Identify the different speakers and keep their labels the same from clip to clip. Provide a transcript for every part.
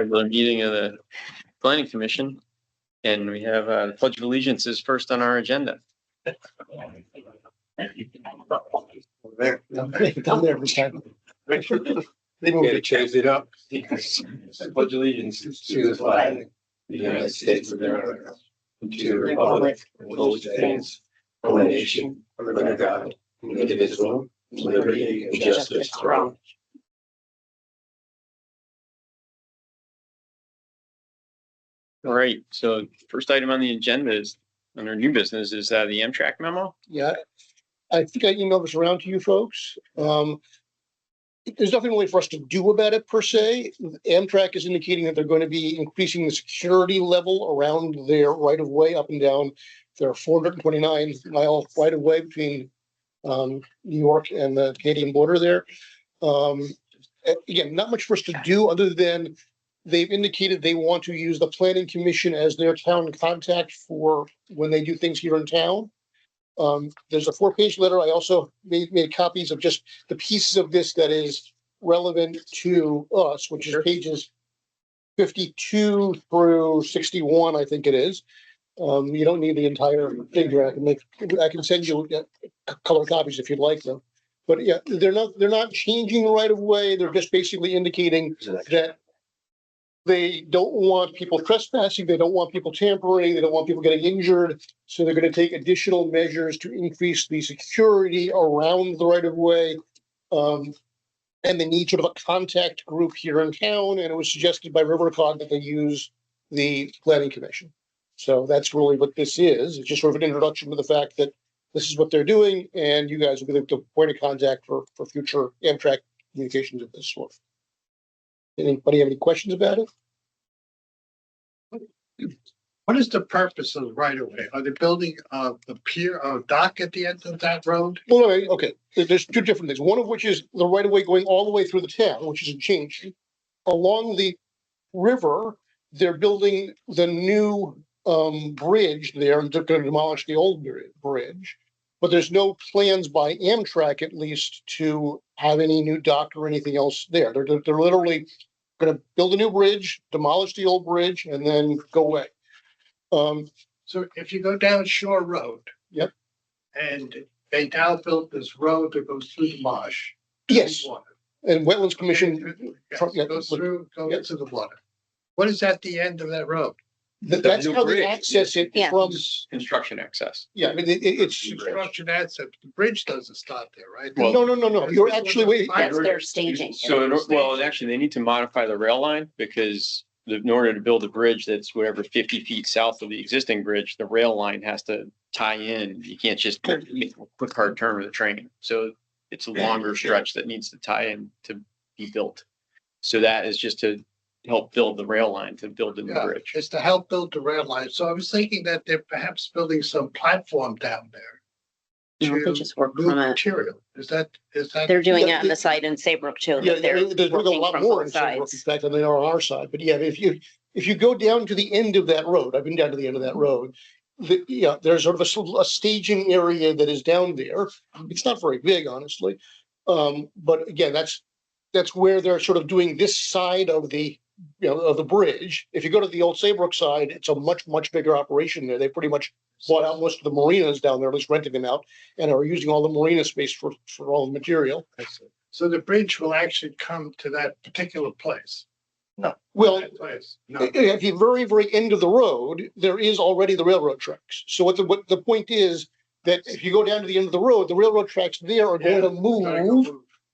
Speaker 1: Regular meeting of the planning commission, and we have the Pledge of Allegiance is first on our agenda.
Speaker 2: There, down there every time. They moved it, changed it up. Pledge allegiance to the flag, the United States of America, and to the republic for which it stands, one nation, under God, indivisible, with liberty and justice for all.
Speaker 1: All right, so first item on the agenda is, under new business, is the Amtrak memo.
Speaker 3: Yeah, I think I emailed this around to you folks. There's nothing really for us to do about it per se. Amtrak is indicating that they're going to be increasing the security level around their right of way up and down their 429-mile right of way between New York and the Canadian border there. Again, not much for us to do other than they've indicated they want to use the planning commission as their town contact for when they do things here in town. There's a 4-page letter. I also made copies of just the pieces of this that is relevant to us, which is pages 52 through 61, I think it is. You don't need the entire figure. I can send you color copies if you'd like them. But yeah, they're not changing the right of way. They're just basically indicating that they don't want people trespassing. They don't want people tampering. They don't want people getting injured. So they're going to take additional measures to increase the security around the right of way. And they need sort of a contact group here in town. And it was suggested by Rivercog that they use the planning commission. So that's really what this is. It's just sort of an introduction to the fact that this is what they're doing. And you guys will be the point of contact for future Amtrak communications of this sort. Anybody have any questions about it?
Speaker 2: What is the purpose of the right of way? Are they building the pier or dock at the end of that road?
Speaker 3: Well, okay. There's two different things. One of which is the right of way going all the way through the town, which isn't changing. Along the river, they're building the new bridge there. They're going to demolish the old bridge, but there's no plans by Amtrak, at least, to have any new dock or anything else there. They're literally going to build a new bridge, demolish the old bridge, and then go away.
Speaker 2: So if you go down Shore Road.
Speaker 3: Yep.
Speaker 2: And they now built this road that goes through the marsh.
Speaker 3: Yes.
Speaker 2: Water.
Speaker 3: And Wetlands Commission.
Speaker 2: Yes, goes into the water. What is at the end of that road?
Speaker 3: That's how they access it from.
Speaker 1: Construction access.
Speaker 3: Yeah, I mean, it's.
Speaker 2: Construction access. The bridge doesn't start there, right?
Speaker 1: Well,
Speaker 3: No. You're actually waiting.
Speaker 4: That's their staging.
Speaker 1: So, well, actually, they need to modify the rail line because in order to build a bridge that's whatever 50 feet south of the existing bridge, the rail line has to tie in. You can't just make a quick hard turn with a train. So it's a longer stretch that needs to tie in to be built. So that is just to help build the rail line, to build the new bridge.
Speaker 2: It's to help build the rail line. So I was thinking that they're perhaps building some platform down there.
Speaker 4: They just work
Speaker 2: New
Speaker 4: from it.
Speaker 2: material. Is that?
Speaker 4: They're doing
Speaker 3: Yeah,
Speaker 4: it on the side in Saybrook too.
Speaker 3: Yeah,
Speaker 4: that they're
Speaker 3: there's really a
Speaker 4: working
Speaker 3: lot
Speaker 4: from
Speaker 3: more
Speaker 4: both
Speaker 3: in Saybrook, in
Speaker 4: sides.
Speaker 3: fact, than they are on our side. But yeah, if you go down to the end of that road, I've been down to the end of that road. There's sort of a staging area that is down there. It's not very big, honestly. But again, that's where they're sort of doing this side of the bridge. If you go to the old Saybrook side, it's a much bigger operation there. They pretty much bought out most of the marinas down there, at least renting them out, and are using all the marina space for all the material.
Speaker 2: So the bridge will actually come to that particular place.
Speaker 3: Well,
Speaker 2: That place. No.
Speaker 3: at the very end of the road, there is already the railroad tracks. So what the point is that if you go down to the end of the road, the railroad tracks there are going to move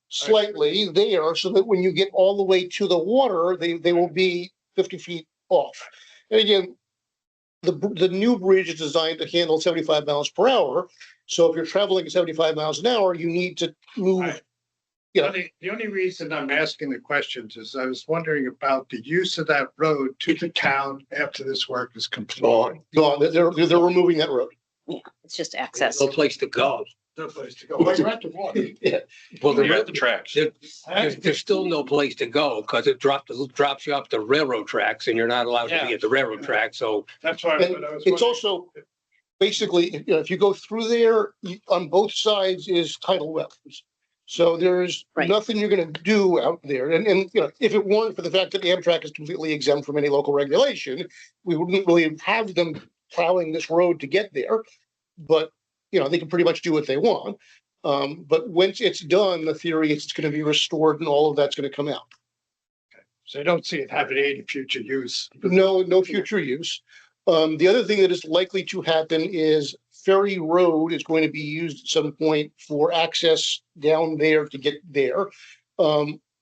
Speaker 3: slightly there so that when you get all the way to the water, they will be 50 feet off. And again, the new bridge is designed to handle 75 miles per hour. So if you're traveling at 75 miles an hour, you need to move.
Speaker 2: Right. The only reason I'm asking the questions is I was wondering about the use of that road to the town after this work is complete.
Speaker 3: Gone. They're removing that road.
Speaker 4: Yeah, it's just access.
Speaker 5: No place to go.
Speaker 2: No place to go. Well, you're at the water.
Speaker 3: Yeah.
Speaker 5: Well,
Speaker 1: You're at the tracks.
Speaker 5: there's still no place to go because it drops you off the railroad tracks and you're not allowed to be at the railroad track. So
Speaker 2: That's why.
Speaker 3: And it's also basically, if you go through there, on both sides is tidal wetlands. So there's
Speaker 4: Right.
Speaker 3: nothing you're gonna do out there. And, you know, if it weren't for the fact that Amtrak is completely exempt from any local regulation, we wouldn't really have them plowing this road to get there. But, you know, they can pretty much do what they want. But once it's done, the theory is it's gonna be restored and all of that's gonna come out.
Speaker 2: So I don't see it having any future use.
Speaker 3: No future use. The other thing that is likely to happen is Ferry Road is going to be used at some point for access down there to get there.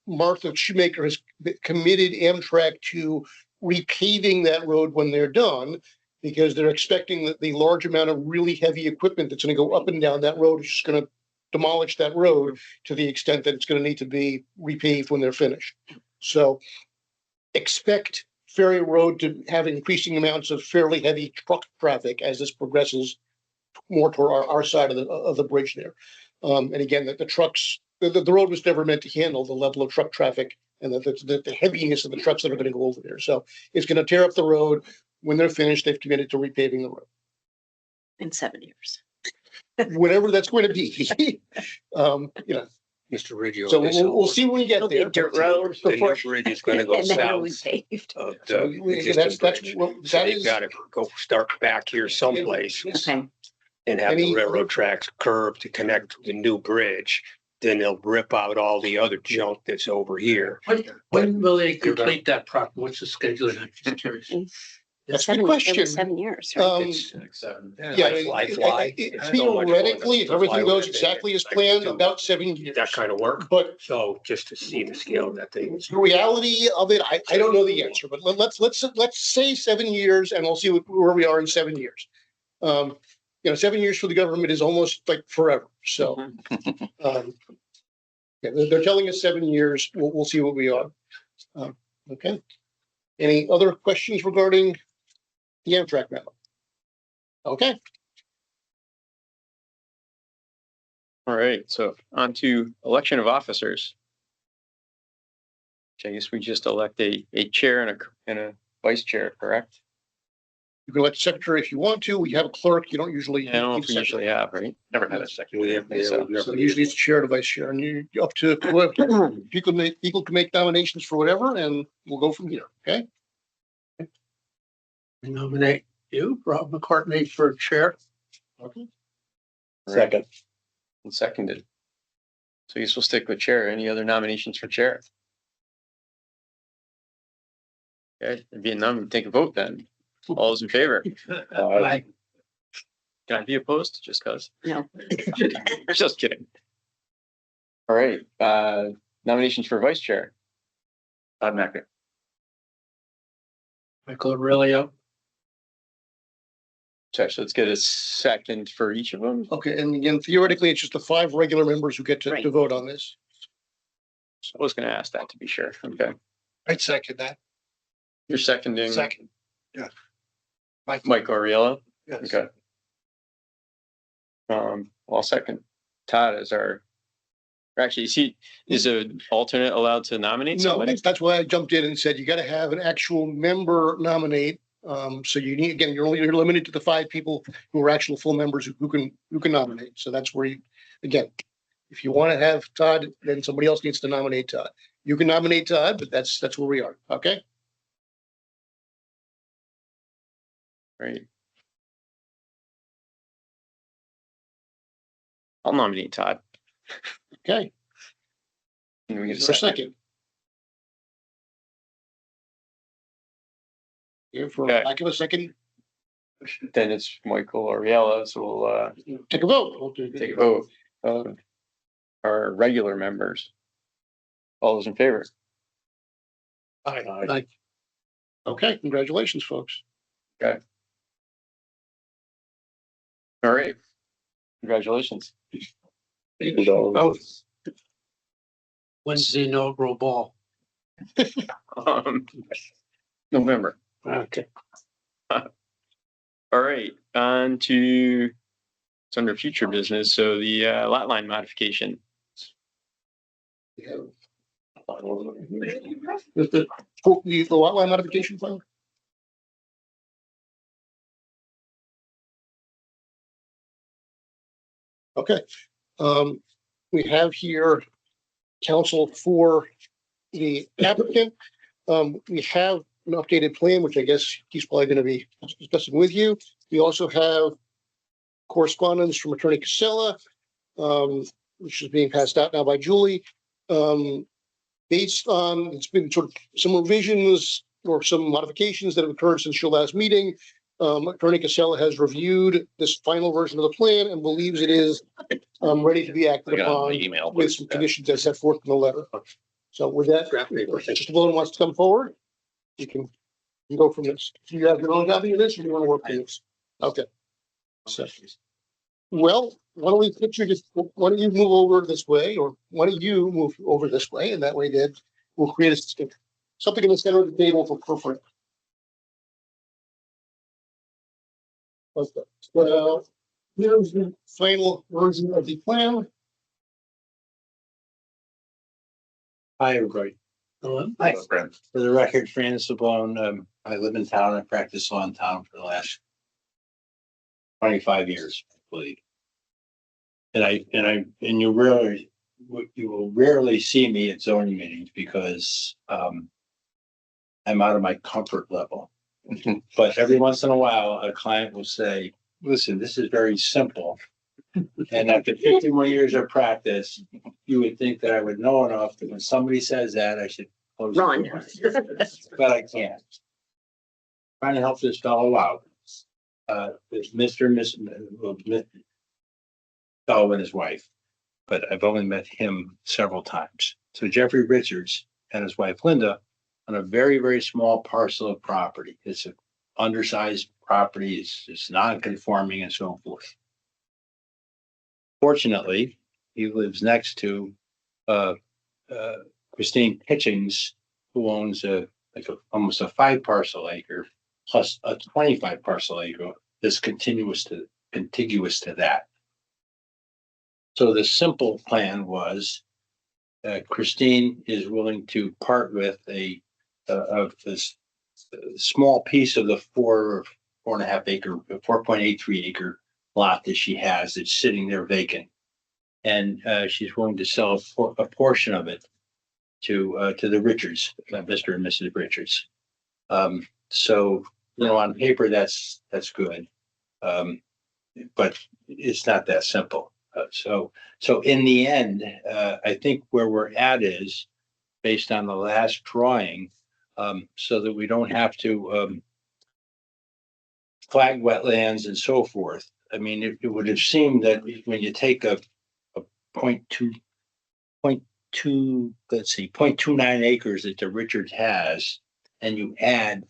Speaker 3: Martha Shoemaker has committed Amtrak to repaving that road when they're done, because they're expecting that the large amount of really heavy equipment that's going to go up and down that road is just going to demolish that road to the extent that it's going to need to be repaved when they're finished. So expect Ferry Road to have increasing amounts of fairly heavy truck traffic as this progresses more toward our side of the bridge there. And again, that the trucks, the road was never meant to handle the level of truck traffic and the heaviness of the trucks that are going to go over there. So it's going to tear up the road. When they're finished, they've committed to repaving the road,
Speaker 4: In 7 years.
Speaker 3: whatever that's going to be. You know,
Speaker 5: Mr. Riggio.
Speaker 3: so we'll see when we get
Speaker 4: It'll be
Speaker 3: there.
Speaker 4: a dirt road
Speaker 5: The new
Speaker 4: before.
Speaker 5: bridge is gonna go
Speaker 4: And then it'll be
Speaker 5: south
Speaker 4: paved.
Speaker 5: of
Speaker 3: So
Speaker 5: the
Speaker 3: that's,
Speaker 5: existing bridge.
Speaker 3: well,
Speaker 5: So
Speaker 3: that
Speaker 5: you've
Speaker 3: is.
Speaker 5: gotta go start back here someplace
Speaker 4: Okay,
Speaker 5: and have
Speaker 3: Any
Speaker 5: the
Speaker 3: other-
Speaker 5: railroad tracks curved to connect to the new bridge. Then they'll rip out all the other junk that's over here.
Speaker 6: When will they complete that project? What's the schedule? I'm just curious.
Speaker 3: That's a good
Speaker 4: 7
Speaker 3: question.
Speaker 4: every 7 years, right?
Speaker 5: It's,
Speaker 3: Yeah,
Speaker 5: I fly. It's so much fun
Speaker 3: theoretically, if
Speaker 5: to
Speaker 3: everything
Speaker 5: fly
Speaker 3: goes
Speaker 5: with that
Speaker 3: exactly
Speaker 5: thing.
Speaker 3: as planned,
Speaker 5: I do
Speaker 3: about 7 years.
Speaker 5: That kind of work.
Speaker 3: But
Speaker 5: So just to see the scale of that thing.
Speaker 3: the reality of it, I don't know the answer, but let's say 7 years and we'll see where we are in 7 years. You know, 7 years for the government is almost like forever. So, yeah, they're telling us 7 years. We'll see what we are. Okay. Any other questions regarding the Amtrak matter? Okay.
Speaker 1: All right, so on to election of officers. Which I guess we just elect a chair and a vice chair, correct?
Speaker 3: You can elect secretary if you want to. We have a clerk. You don't usually.
Speaker 1: I don't know
Speaker 3: need
Speaker 1: if we
Speaker 3: a
Speaker 1: usually have, right? Never had a secretary.
Speaker 5: We have, yeah,
Speaker 1: So-
Speaker 5: we've never
Speaker 3: So usually it's chair to vice chair, and you're up to whoever. People can make nominations for whatever, and we'll go from here. Okay.
Speaker 6: I nominate you, Rob McCartney, for chair.
Speaker 3: Okay.
Speaker 5: Second.
Speaker 1: And seconded. So I guess we'll stick with chair. Any other nominations for chair? Okay, being none, take a vote then. All those in favor?
Speaker 6: Aye.
Speaker 1: Can I be opposed? Just cause?
Speaker 4: No,
Speaker 1: Just kidding. All right, nominations for vice chair. Todd Macker.
Speaker 6: Michael Aurelio.
Speaker 1: So let's get a second for each of them.
Speaker 3: Okay, and again, theoretically, it's just the 5 regular members who get to
Speaker 4: Right.
Speaker 3: vote on this.
Speaker 1: I was gonna ask that to be sure. Okay,
Speaker 2: I'd second that.
Speaker 1: you're seconding
Speaker 2: Second. Yeah. Mike.
Speaker 1: Mike Oriello.
Speaker 2: Yes.
Speaker 1: Okay. Well, I'll second Todd as our, or actually, is an alternate allowed to nominate
Speaker 3: No,
Speaker 1: somebody?
Speaker 3: that's why I jumped in and said you got to have an actual member nominate. So you need, again, you're limited to the 5 people who are actual full members who can nominate. So that's where you, again, if you want to have Todd, then somebody else needs to nominate Todd. You can nominate Todd, but that's where we are. Okay.
Speaker 1: Right. I'll nominate Todd.
Speaker 3: Okay.
Speaker 1: Can we get a
Speaker 3: For a
Speaker 1: second?
Speaker 3: second. Here for
Speaker 1: Okay.
Speaker 3: lack of a second,
Speaker 1: Then it's Michael Oriello, so we'll
Speaker 3: take a vote. We'll do-
Speaker 1: take a vote. Our regular members. All those in favor?
Speaker 2: Aye.
Speaker 3: Okay, congratulations, folks.
Speaker 1: All right. Congratulations.
Speaker 6: Oh. When's the inaugural ball?
Speaker 1: Um, November.
Speaker 6: Okay.
Speaker 1: All right, on to, it's under future business, so the lot line modification.
Speaker 3: The lot line modification plan? Okay, we have here counsel for the applicant. We have an updated plan, which I guess he's probably going to be discussing with you. We also have correspondence from Attorney Casella, which is being passed out now by Julie. Based on, it's been sort of some revisions or some modifications that have occurred since your last meeting. Attorney Casella has reviewed this final version of the plan and believes it is ready to be acted upon with some conditions as set forth in the letter. So with that, if Mr. Malone wants to come forward, you can go from this. Do you have your own copy of this or do you want to work with this? Okay. So, well, why don't you move over this way, or why don't you move over this way, and that way then we'll create something in the center of the table for preference. Okay. Well, here's the final version of the plan.
Speaker 7: Hi, everybody.
Speaker 3: Hi.
Speaker 7: For the record, Fran Sablone, I live in town. I practice law in town for the last 25 years, I believe. And you will rarely see me at zoning meetings because I'm out of my comfort level. But every once in a while, a client will say, listen, this is very simple. And after 51 years of practice, you would think that I would know enough that when somebody says that, I should close the
Speaker 4: Run.
Speaker 7: door. But I can't. Trying to help this fellow out. There's Mr. and Miss fellow and his wife, but I've only met him several times. So Jeffrey Richards and his wife Linda on a very, very small parcel of property. It's an undersized property. It's non-conforming and so forth. Fortunately, he lives next to Christine Hitchings, who owns almost a 5 parcel acre plus a 25 parcel acre that's contiguous to that. So the simple plan was Christine is willing to part with this small piece of the 4.83 acre lot that she has that's sitting there vacant. And she's willing to sell a portion of it to the Richards, Mr. and Mrs. Richards. So, on paper, that's good. But it's not that simple. So in the end, I think where we're at is based on the last drawing, so that we don't have to flag wetlands and so forth. I mean, it would have seemed that when you take a 0.29 acres that the Richards has, and you add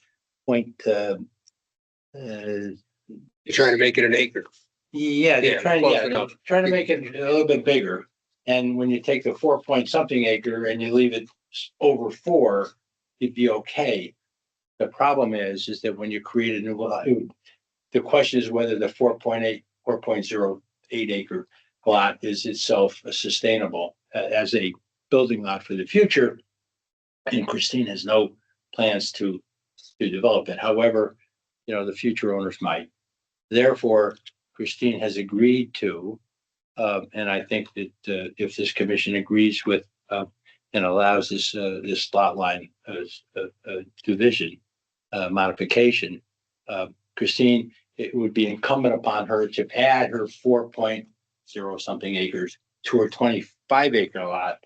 Speaker 5: You're trying to make it an acre.
Speaker 7: Yeah, they're trying
Speaker 5: close enough.
Speaker 7: to make it a little bit bigger. And when you take the 4 point something acre and you leave it over 4, you'd be okay. The problem is that when you create a new lot, the question is whether the 4.08 acre lot is itself sustainable as a building lot for the future. And Christine has no plans to develop it. However, the future owners might. Therefore, Christine has agreed to, and I think that if this commission agrees with and allows this lot line division modification, Christine, it would be incumbent upon her to add her 4.0 something acres to her 25 acre lot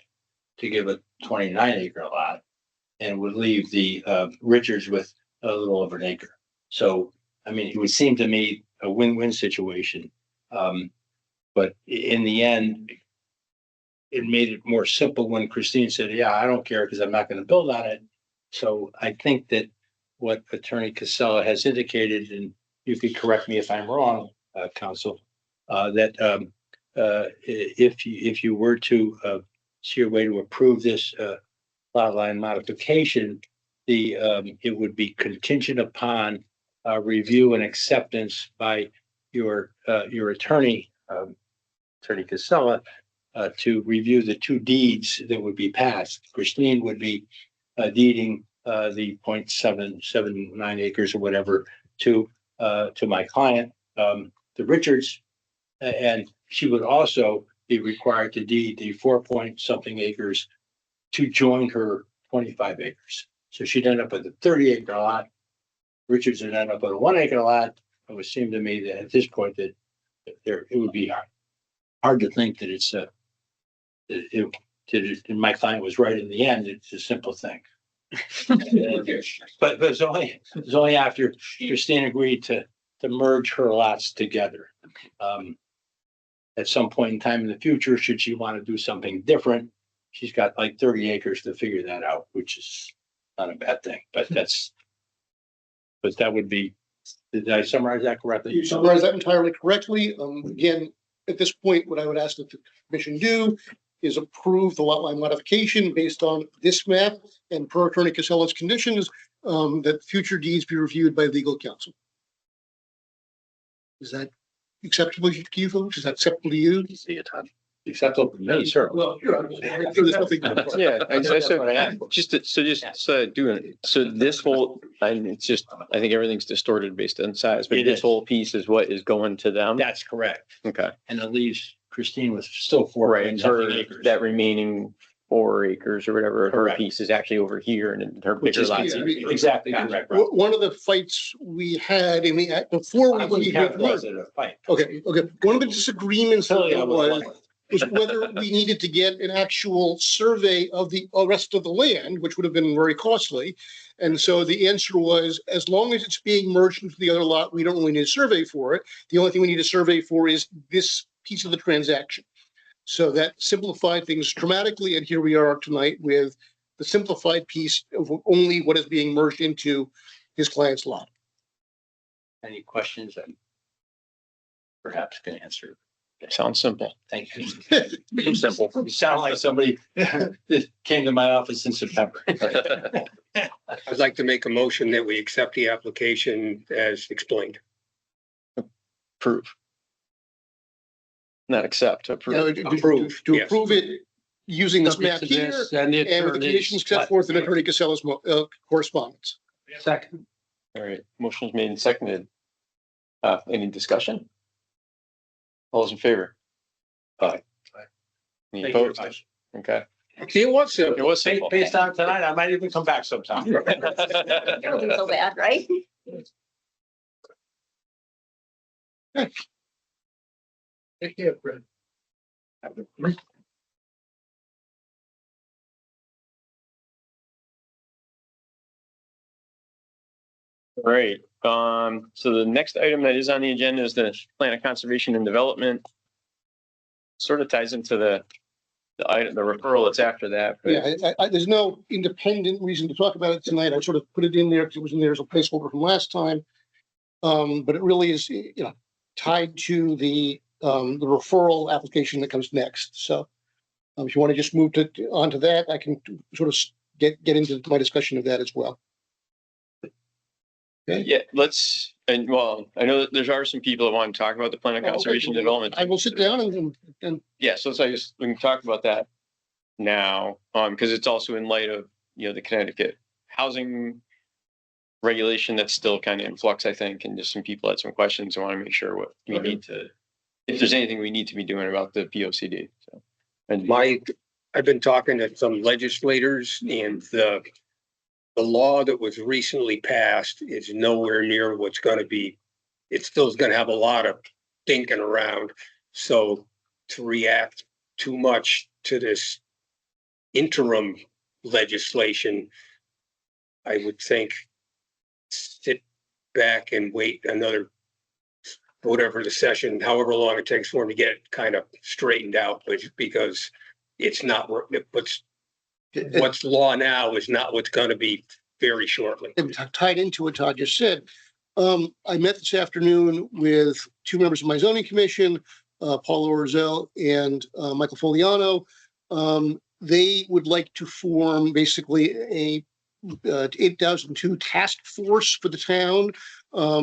Speaker 7: to give a 29 acre lot, and would leave the Richards with a little over an acre. So, I mean, it would seem to me a win-win situation. But in the end, it made it more simple when Christine said, yeah, I don't care because I'm not going to build on it. So I think that what Attorney Casella has indicated, and you could correct me if I'm wrong, counsel, that if you were to see a way to approve this lot line modification, it would be contingent upon review and acceptance by your attorney, Attorney Casella, to review the 2 deeds that would be passed. Christine would be deeding the 0.779 acres or whatever to my client, the Richards, and she would also be required to deed the 4-point-something acres to join her 25 acres. So she'd end up with a 30-acre lot. Richards would end up with a 1-acre lot. It would seem to me that at this point that it would be hard to think that my client was right in the end. It's a simple thing. But it's only after Christine agreed to merge her lots together. At some point in time in the future, should she want to do something different, she's got like 30 acres to figure that out, which is not a bad thing, but that would be, did I summarize that correctly?
Speaker 3: You summarized that entirely correctly. Again, at this point, what I would ask that the commission do is approve the lot line modification based on this map and per Attorney Casella's conditions, that future deeds be reviewed by legal counsel. Is that acceptable to you folks? Is that acceptable to you?
Speaker 7: Acceptable to me, sir.
Speaker 3: Well, there's nothing.
Speaker 1: Yeah, so this whole, and it's just, I think everything's distorted based on size, but
Speaker 7: It
Speaker 1: this
Speaker 7: is.
Speaker 1: whole piece is what is going to them.
Speaker 7: That's correct.
Speaker 1: Okay,
Speaker 7: And it leaves Christine with still 4
Speaker 1: right,
Speaker 7: point
Speaker 1: her,
Speaker 7: something acres.
Speaker 1: that remaining 4 acres or whatever, her
Speaker 7: Correct.
Speaker 1: piece is actually over here and then her
Speaker 7: Which
Speaker 1: bigger
Speaker 7: is
Speaker 1: lots.
Speaker 7: exactly correct. Rob.
Speaker 3: One of the fights we had in the, before
Speaker 7: I
Speaker 3: we.
Speaker 7: wouldn't characterize it as a fight.
Speaker 3: Okay, one of the disagreements
Speaker 7: Tell you I
Speaker 3: was
Speaker 7: would-
Speaker 3: whether we needed to get an actual survey of the rest of the land, which would have been very costly. And so the answer was, as long as it's being merged into the other lot, we don't really need a survey for it. The only thing we need a survey for is this piece of the transaction. So that simplified things dramatically, and here we are tonight with the simplified piece of only what is being merged into his client's lot.
Speaker 7: Any questions that perhaps can answer?
Speaker 1: Sounds simple.
Speaker 7: Thank you. Simple. You sound like somebody that came to my office in September.
Speaker 5: I'd like to make a motion that we accept the application as explained.
Speaker 1: Approve. Not accept, approve.
Speaker 5: Approve,
Speaker 3: To
Speaker 5: yes.
Speaker 3: approve it using this
Speaker 6: Subject
Speaker 3: map
Speaker 6: to
Speaker 3: here.
Speaker 6: this and the
Speaker 3: And with the conditions
Speaker 6: attorney's.
Speaker 3: set forth in Attorney Casella's correspondence.
Speaker 6: Second.
Speaker 1: All right, motion's made and seconded. Any discussion? All those in favor? Aye. Any
Speaker 7: Thank you very
Speaker 1: opposed?
Speaker 7: much.
Speaker 1: Okay.
Speaker 5: See, it was
Speaker 1: It
Speaker 5: simple.
Speaker 1: was simple.
Speaker 7: Based on tonight, I might even come back sometime.
Speaker 4: It wasn't so bad, right?
Speaker 6: Take care, Fred.
Speaker 1: Right, so the next item that is on the agenda is the plan of conservation and development. Sort of ties into the item, the referral that's after that. but-
Speaker 3: Yeah, there's no independent reason to talk about it tonight. I sort of put it in there because it was in there as a placeholder from last time. But it really is, tied to the referral application that comes next. So if you want to just move onto that, I can sort of get into my discussion of that as well.
Speaker 1: Yeah, let's, and well, I know that there are some people that want to talk about the plan of conservation and development.
Speaker 3: I will sit down and
Speaker 1: Yeah, so let's, we can talk about that now, because it's also in light of, the Connecticut housing regulation that's still kind of in flux, I think, and just some people had some questions. I want to make sure what we need to, if there's anything we need to be doing about the P O C D, so. And
Speaker 5: I've been talking to some legislators and the law that was recently passed is nowhere near what's gonna be. It still is gonna have a lot of thinking around. So to react too much to this interim legislation, I would think sit back and wait another, whatever the session, however long it takes for them to get it kind of straightened out, but because it's not, what's law now is not what's gonna be very shortly.
Speaker 3: tied into what Todd just said. I met this afternoon with two members of my zoning commission, Paul Orzel and Michael Foliano. They would like to form basically a 8002 task force for the town,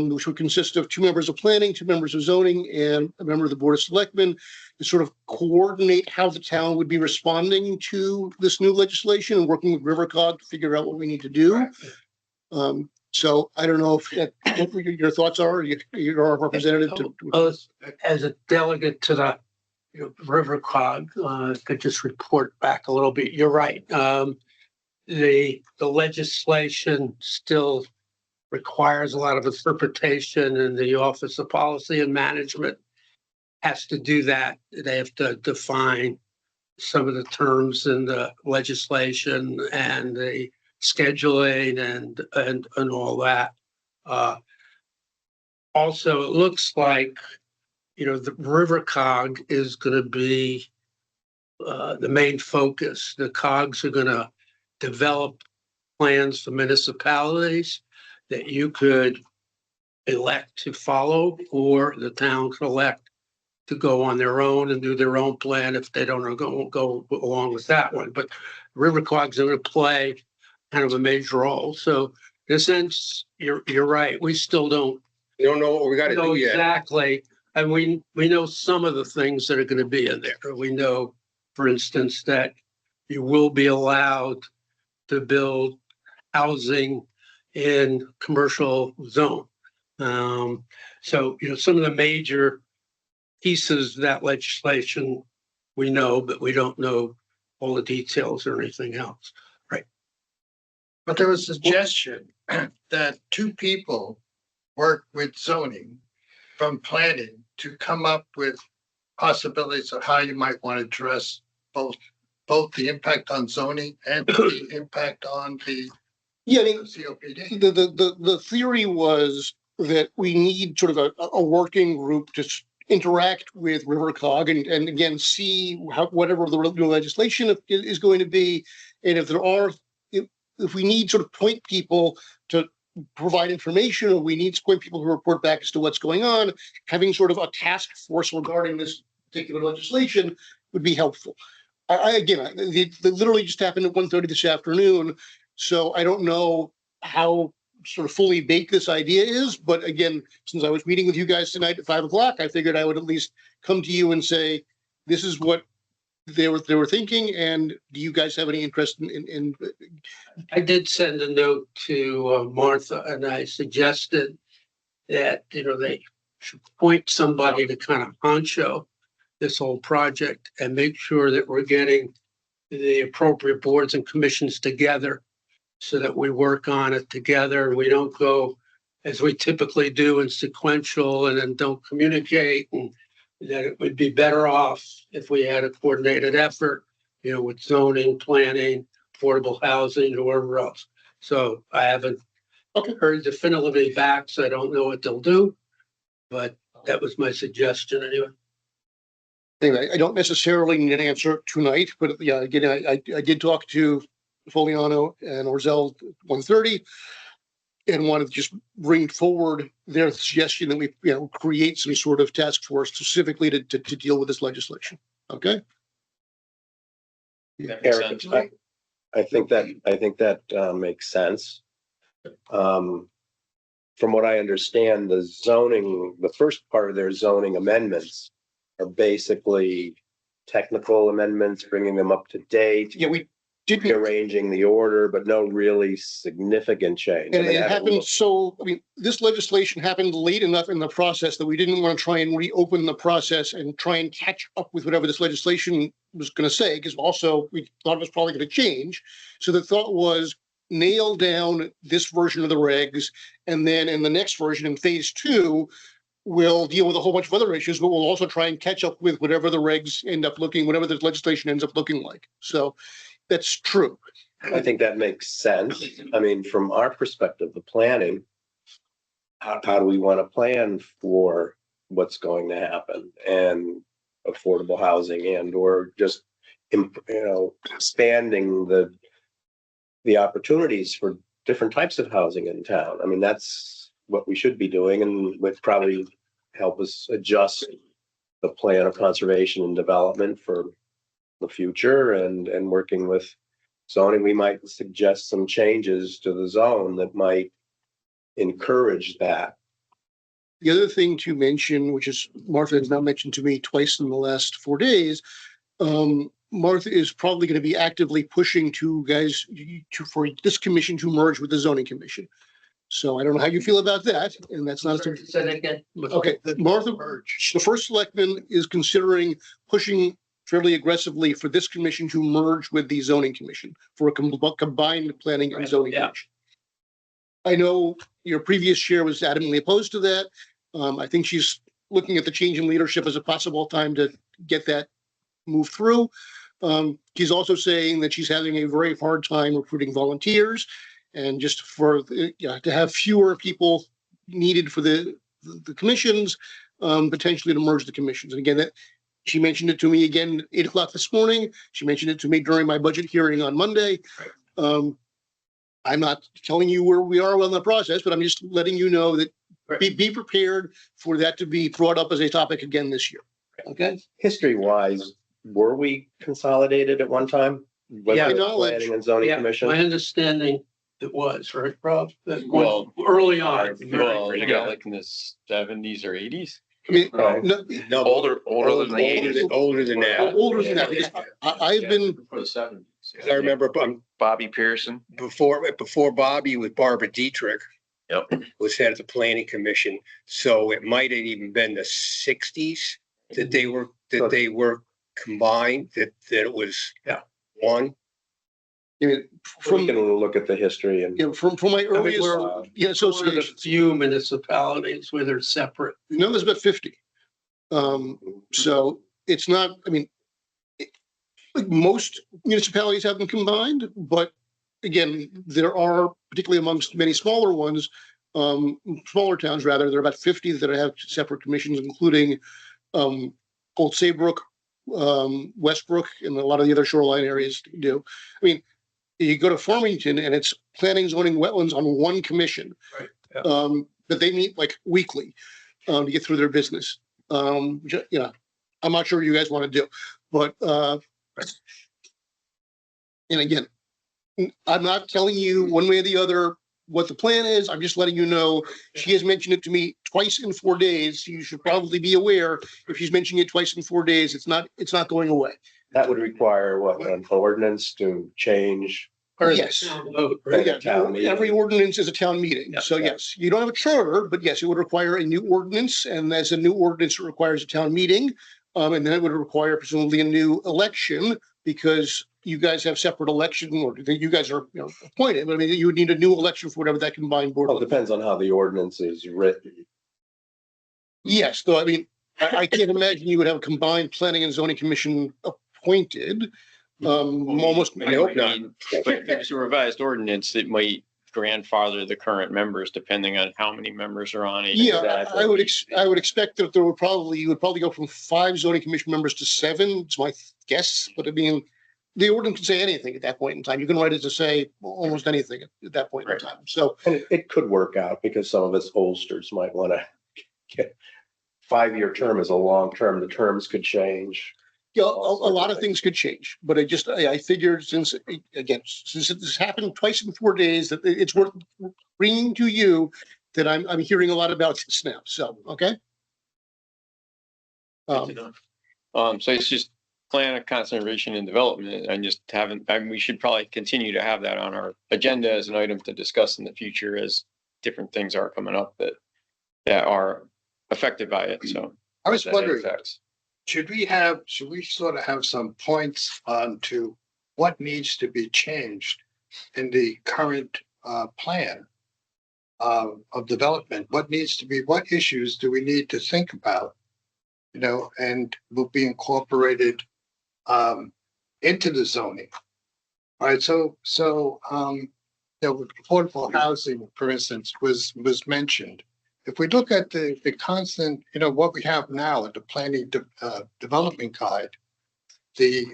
Speaker 3: which would consist of 2 members of planning, 2 members of zoning, and a member of the Board of Selectmen to sort of coordinate how the town would be responding to this new legislation and working with Rivercog to figure out what we need to do. So I don't know if what your thoughts are. You're our representative to.
Speaker 6: As a delegate to the River Cog, could just report back a little bit. You're right. The legislation still requires a lot of interpretation, and the Office of Policy and Management has to do that. They have to define some of the terms in the legislation and the scheduling and all that. Also, it looks like, the River Cog is going to be the main focus. The cogs are going to develop plans for municipalities that you could elect to follow, or the town could elect to go on their own and do their own plan if they don't go along with that one. But river cogs are going to play kind of a major role. So in a sense, you're right. We still don't
Speaker 5: We don't know what we gotta
Speaker 6: know
Speaker 5: do yet.
Speaker 6: exactly. And we know some of the things that are going to be in there. We know, for instance, that you will be allowed to build housing in commercial zone. So, some of the major pieces of that legislation we know, but we don't know all the details or anything else. Right.
Speaker 8: But there was a suggestion that two people work with zoning from planning to come up with possibilities of how you might want to address both the impact on zoning and the impact on the
Speaker 3: Yeah, I mean,
Speaker 8: COPD.
Speaker 3: the theory was that we need sort of a working group to interact with River Cog and again, see how, whatever the legislation is going to be. And if there are, if we need sort of point people to provide information, or we need point people who report back as to what's going on, having sort of a task force regarding this particular legislation would be helpful. It literally just happened at 1:30 this afternoon. So I don't know how sort of fully baked this idea is, but again, since I was meeting with you guys tonight at 5 o'clock, I figured I would at least come to you and say, this is what they were thinking, and do you guys have any interest in
Speaker 6: I did send a note to Martha, and I suggested that, they should point somebody to kind of honcho this whole project and make sure that we're getting the appropriate boards and commissions together so that we work on it together and we don't go as we typically do in sequential and then don't communicate, and that it would be better off if we had a coordinated effort, with zoning, planning, affordable housing, whoever else. So I haven't heard definitively back, so I don't know what they'll do, but that was my suggestion anyway.
Speaker 3: Anyway, I don't necessarily need an answer tonight, but yeah, again, I did talk to Foliano and Orzel 1:30 and wanted to just bring forward their suggestion that we, create some sort of task force specifically to deal with this legislation. Okay.
Speaker 1: That makes
Speaker 2: Eric,
Speaker 1: sense.
Speaker 2: I think that makes sense. From what I understand, the first part of their zoning amendments are basically technical amendments, bringing them up to date,
Speaker 3: Yeah, we did.
Speaker 2: rearranging the order, but no really significant change.
Speaker 3: And it happened, so, this legislation happened late enough in the process that we didn't want to try and reopen the process and try and catch up with whatever this legislation was going to say, because also we thought it was probably going to change. So the thought was nail down this version of the regs, and then in the next version, in phase 2, we'll deal with a whole bunch of other issues, but we'll also try and catch up with whatever the regs end up looking, whatever the legislation ends up looking like. So that's true.
Speaker 2: I think that makes sense. From our perspective, the planning, how do we want to plan for what's going to happen and affordable housing and or just, expanding the opportunities for different types of housing in town. That's what we should be doing and would probably help us adjust the plan of conservation and development for the future and working with zoning. We might suggest some changes to the zone that might encourage that.
Speaker 3: The other thing to mention, which is Martha has now mentioned to me twice in the last 4 days, Martha is probably going to be actively pushing for this commission to merge with the zoning commission. So I don't know how you feel about that, and that's not.
Speaker 6: Say that again.
Speaker 3: Okay, Martha, the first selectman is considering pushing fairly aggressively for this commission to merge with the zoning commission for a combined planning and
Speaker 6: Right,
Speaker 3: zoning
Speaker 6: yeah.
Speaker 3: commission. I know your previous chair was adamantly opposed to that. I think she's looking at the change in leadership as a possible time to get that moved through. She's also saying that she's having a very hard time recruiting volunteers and just for, to have fewer people needed for the commissions, potentially to merge the commissions. And again, that she mentioned it to me again, 8 o'clock this morning. She mentioned it to me during my budget hearing on Monday. I'm not telling you where we are on the process, but I'm just letting you know that be prepared for that to be brought up as a topic again this year. Okay?
Speaker 2: History wise, were we consolidated at one time? Was
Speaker 6: Yeah.
Speaker 2: it Planning and Zoning
Speaker 6: Yeah,
Speaker 2: Commission?
Speaker 6: my understanding it was, right, Rob? That
Speaker 1: Well,
Speaker 6: was early on.
Speaker 1: Well, yeah, like in the 70s or 80s.
Speaker 3: I mean,
Speaker 2: Right.
Speaker 3: no,
Speaker 5: No,
Speaker 9: Older than the eighties.
Speaker 5: older than that.
Speaker 3: older than that, because I've been,
Speaker 1: For the 70s.
Speaker 5: 'Cause I remember
Speaker 9: Bobby Pearson.
Speaker 5: before Bobby with Barbara Dietrich.
Speaker 9: Yep.
Speaker 5: Was head of the planning commission, so it might have even been the sixties that they were combined, that it was.
Speaker 6: Yeah.
Speaker 5: One.
Speaker 3: I mean,
Speaker 2: We
Speaker 3: from,
Speaker 2: can look at the history and.
Speaker 3: from my
Speaker 6: I mean,
Speaker 3: earliest,
Speaker 6: we're
Speaker 3: yeah,
Speaker 6: one of the
Speaker 3: association,
Speaker 6: few municipalities where they're separate.
Speaker 3: no, there's about 50. So it's not, I mean, like most municipalities have them combined, but again, there are, particularly amongst many smaller ones, smaller towns rather, there are about 50 that have separate commissions, including Old Saybrook, Westbrook, and a lot of the other shoreline areas do. I mean, you go to Farmington and it's planning, zoning, wetlands on one commission.
Speaker 6: Right, yeah.
Speaker 3: But they meet like weekly to get through their business. Which, I'm not sure what you guys want to do, but and again, I'm not telling you one way or the other what the plan is. I'm just letting you know. She has mentioned it to me twice in 4 days. You should probably be aware if she's mentioning it twice in 4 days, it's not going away.
Speaker 2: That would require what, an ordinance to change?
Speaker 3: Yes.
Speaker 6: Vote, right?
Speaker 3: Yeah,
Speaker 2: town meeting.
Speaker 3: every ordinance is a town meeting.
Speaker 6: Yeah.
Speaker 3: So yes, you don't have a charter, but yes, it would require a new ordinance. And as a new ordinance, it requires a town meeting. And then it would require presumably a new election because you guys have separate election or you guys are, appointed. But I mean, you would need a new election for whatever that combined board.
Speaker 2: Well, it depends on how the ordinance is written.
Speaker 3: Yes, though, I mean, I can't imagine you would have a combined planning and zoning commission appointed. Almost.
Speaker 5: I hope not.
Speaker 1: But if there's a revised ordinance that might grandfather the current members depending on how many members are on it.
Speaker 3: Yeah,
Speaker 2: Exactly.
Speaker 3: I would expect that you would probably go from 5 zoning commission members to 7. It's my guess, but I mean, the ordinance can say anything at that point in time. You can write it to say almost anything at that point in
Speaker 1: Right.
Speaker 3: time. So,
Speaker 2: And it could work out because some of us oldsters might want to get 5-year term is a long term. The terms could change.
Speaker 3: yeah, a lot of things could change, but I figured since this happened twice in 4 days, that it's worth bringing to you that I'm hearing a lot about this now. So, okay.
Speaker 1: So it's just plan of conservation and development and just we should probably continue to have that on our agenda as an item to discuss in the future as different things are coming up that are affected by it. So.
Speaker 8: I was
Speaker 1: that it
Speaker 8: wondering,
Speaker 1: affects.
Speaker 8: should we sort of have some points on to what needs to be changed in the current plan of development? What issues do we need to think about? And will be incorporated into the zoning. All right, so affordable housing, for instance, was mentioned. If we look at the constant, what we have now at the planning development guide, the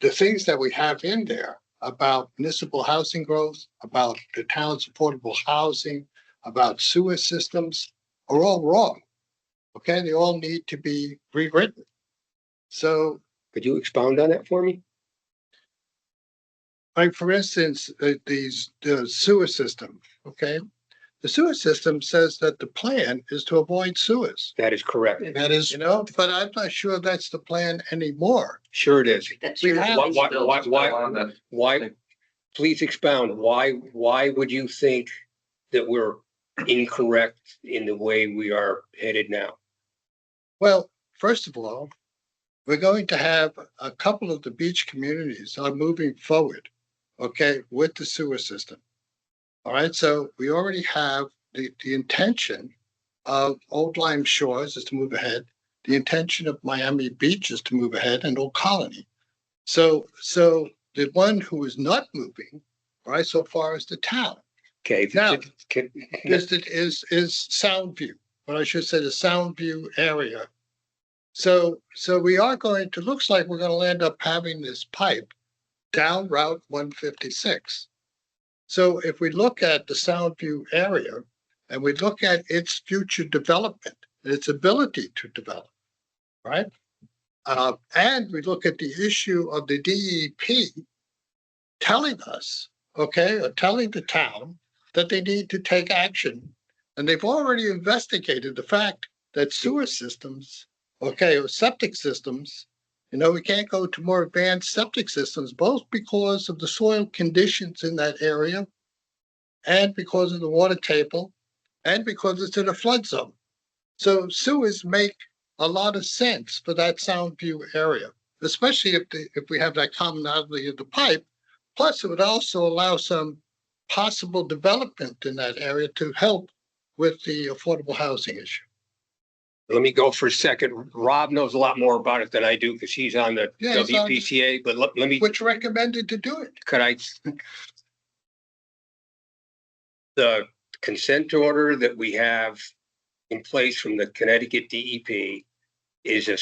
Speaker 8: things that we have in there about municipal housing growth, about the town's affordable housing, about sewer systems are all wrong. Okay, they all need to be rewritten. So,
Speaker 5: Could you expound on that for me?
Speaker 8: like, for instance, the sewer system, okay? The sewer system says that the plan is to avoid sewers,
Speaker 5: That is correct.
Speaker 3: That is,
Speaker 8: but I'm not sure that's the plan anymore.
Speaker 5: Sure it is.
Speaker 4: That's
Speaker 8: We
Speaker 4: your-
Speaker 8: have-
Speaker 5: Why, please expound. Why would you think that we're incorrect in the way we are headed now?
Speaker 8: Well, first of all, we're going to have a couple of the beach communities are moving forward, okay, with the sewer system. All right, so we already have the intention of Old Lyme Shores is to move ahead. The intention of Miami Beach is to move ahead, and Old Colony. So the one who is not moving, right, so far is the town.
Speaker 5: Okay.
Speaker 8: Now,
Speaker 5: can-
Speaker 8: is Soundview, or I should say the Soundview area. So we are going to, looks like we're going to end up having this pipe down Route 156. So if we look at the Soundview area and we look at its future development, its ability to develop, right? And we look at the issue of the DEP telling us, okay, or telling the town that they need to take action. And they've already investigated the fact that sewer systems, okay, or septic systems, we can't go to more advanced septic systems, both because of the soil conditions in that area and because of the water table and because it's in a flood zone. So sewers make a lot of sense for that Soundview area, especially if we have that commonality of the pipe. Plus, it would also allow some possible development in that area to help with the affordable housing issue.
Speaker 5: Let me go for a second. Rob knows a lot more about it than I do because he's on the
Speaker 8: Yeah, he's on the-
Speaker 5: WPCA, but let me,
Speaker 8: Which recommended to do it.
Speaker 5: could I? The consent order that we have in place from the Connecticut DEP is a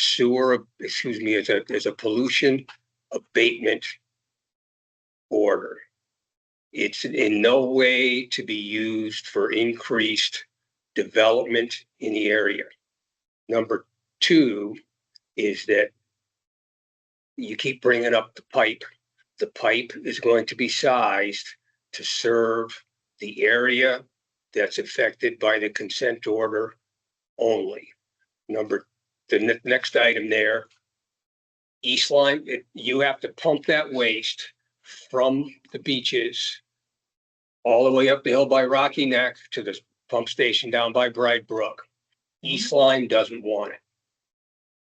Speaker 5: is a pollution abatement order. It's in no way to be used for increased development in the area. Number two is that you keep bringing up the pipe. The pipe is going to be sized to serve the area that's affected by the consent order only. The next item there, East Lyme, you have to pump that waste from the beaches all the way up the hill by Rocky Neck to the pump station down by Bride Brook. East Lyme doesn't want it.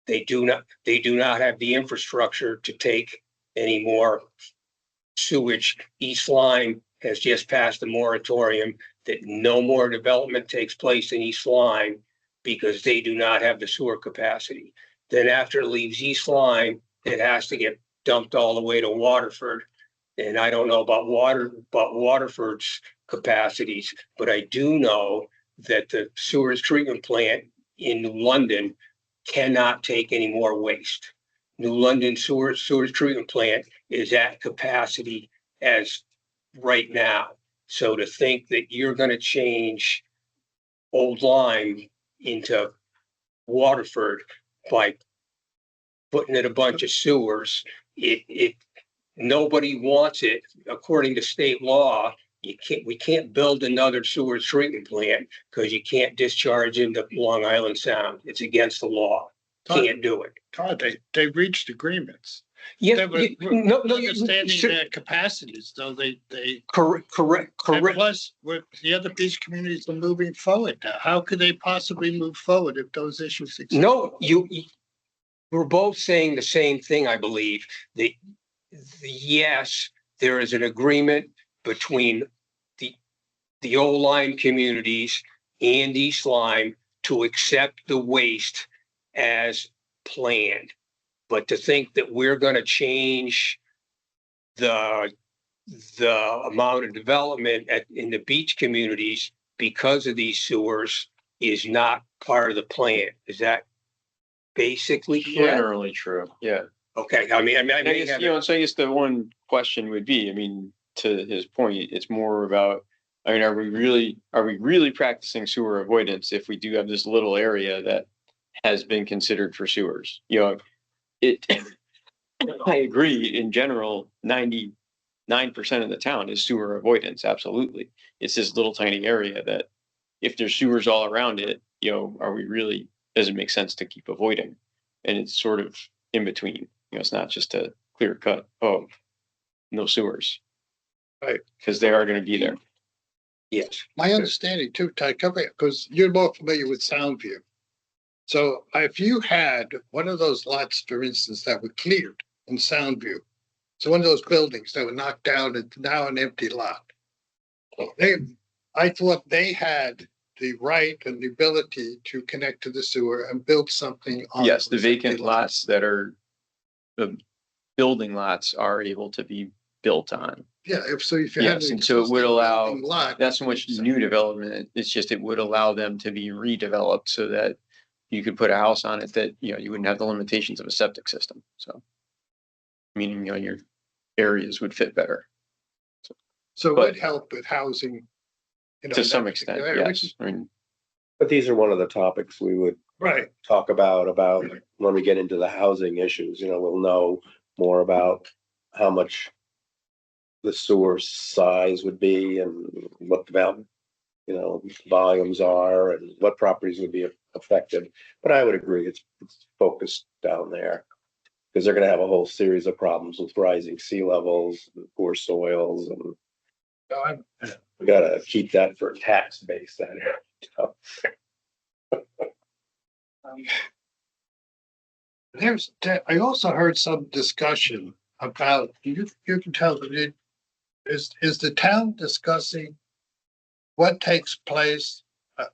Speaker 5: They do not have the infrastructure to take any more sewage. East Lyme has just passed a moratorium that no more development takes place in East Lyme because they do not have the sewer capacity. Then after it leaves East Lyme, it has to get dumped all the way to Waterford. And I don't know about Waterford's capacities, but I do know that the sewage treatment plant in New London cannot take any more waste. New London sewage treatment plant is at capacity as right now. So to think that you're going to change Old Lyme into Waterford by putting in a bunch of sewers, nobody wants it. According to state law, we can't build another sewage treatment plant because you can't discharge into Long Island Sound. It's against the law. Can't do it.
Speaker 8: Todd, they reached agreements.
Speaker 5: Yeah,
Speaker 8: They were understanding their capacities, though they.
Speaker 5: correct.
Speaker 8: And plus, with the other beach communities are moving forward now. How could they possibly move forward if those issues exist?
Speaker 5: No, we're both saying the same thing, I believe. Yes, there is an agreement between the Old Lyme communities and East Lyme to accept the waste as planned. But to think that we're going to change the amount of development in the beach communities because of these sewers is not part of the plan. Is that basically correct?
Speaker 1: Generally true, yeah.
Speaker 5: Okay, I mean,
Speaker 1: I guess, so I guess the one question would be, to his point, it's more about, are we really practicing sewer avoidance if we do have this little area that has been considered for sewers? I agree, in general, 99% of the town is sewer avoidance, absolutely. It's this little tiny area that if there's sewers all around it, does it make sense to keep avoiding? And it's sort of in between, it's not just a clear cut, no sewers.
Speaker 8: Right.
Speaker 1: Because they are going to be there.
Speaker 5: Yes.
Speaker 8: My understanding too, Ty, because you're more familiar with Soundview. So if you had one of those lots, for instance, that were cleared in Soundview, so one of those buildings that were knocked down and now an empty lot. I thought they had the right and the ability to connect to the sewer and build something. On
Speaker 1: Yes, the
Speaker 8: those empty
Speaker 1: vacant lots that are the building lots are able to be built on.
Speaker 8: Yeah, if you had.
Speaker 1: Yes,
Speaker 8: an
Speaker 1: and so it would
Speaker 8: existing
Speaker 1: allow,
Speaker 8: building lot,
Speaker 1: not so much new development, it's just it would allow them to be redeveloped so that you could put a house on it that, you know, you wouldn't have the limitations of a septic system, so. Meaning, you know, your areas would fit better
Speaker 8: So it
Speaker 1: but-
Speaker 8: would help with housing. You know,
Speaker 1: to
Speaker 8: in
Speaker 1: some
Speaker 8: that
Speaker 1: extent,
Speaker 8: particular area, which
Speaker 1: yes.
Speaker 8: is-
Speaker 1: I mean,
Speaker 2: But these are one of the topics we would
Speaker 8: Right,
Speaker 2: talk about when we get into the housing issues, you know, we'll know more about how much the sewer size would be and what the volumes are and what properties would be affected. But I would agree, it's focused down there. Because they're gonna have a whole series of problems with rising sea levels, and poor soils, and
Speaker 8: no, I'm,
Speaker 2: we gotta keep that for tax base that area.
Speaker 8: I also heard some discussion about, you can tell that is the town discussing what takes place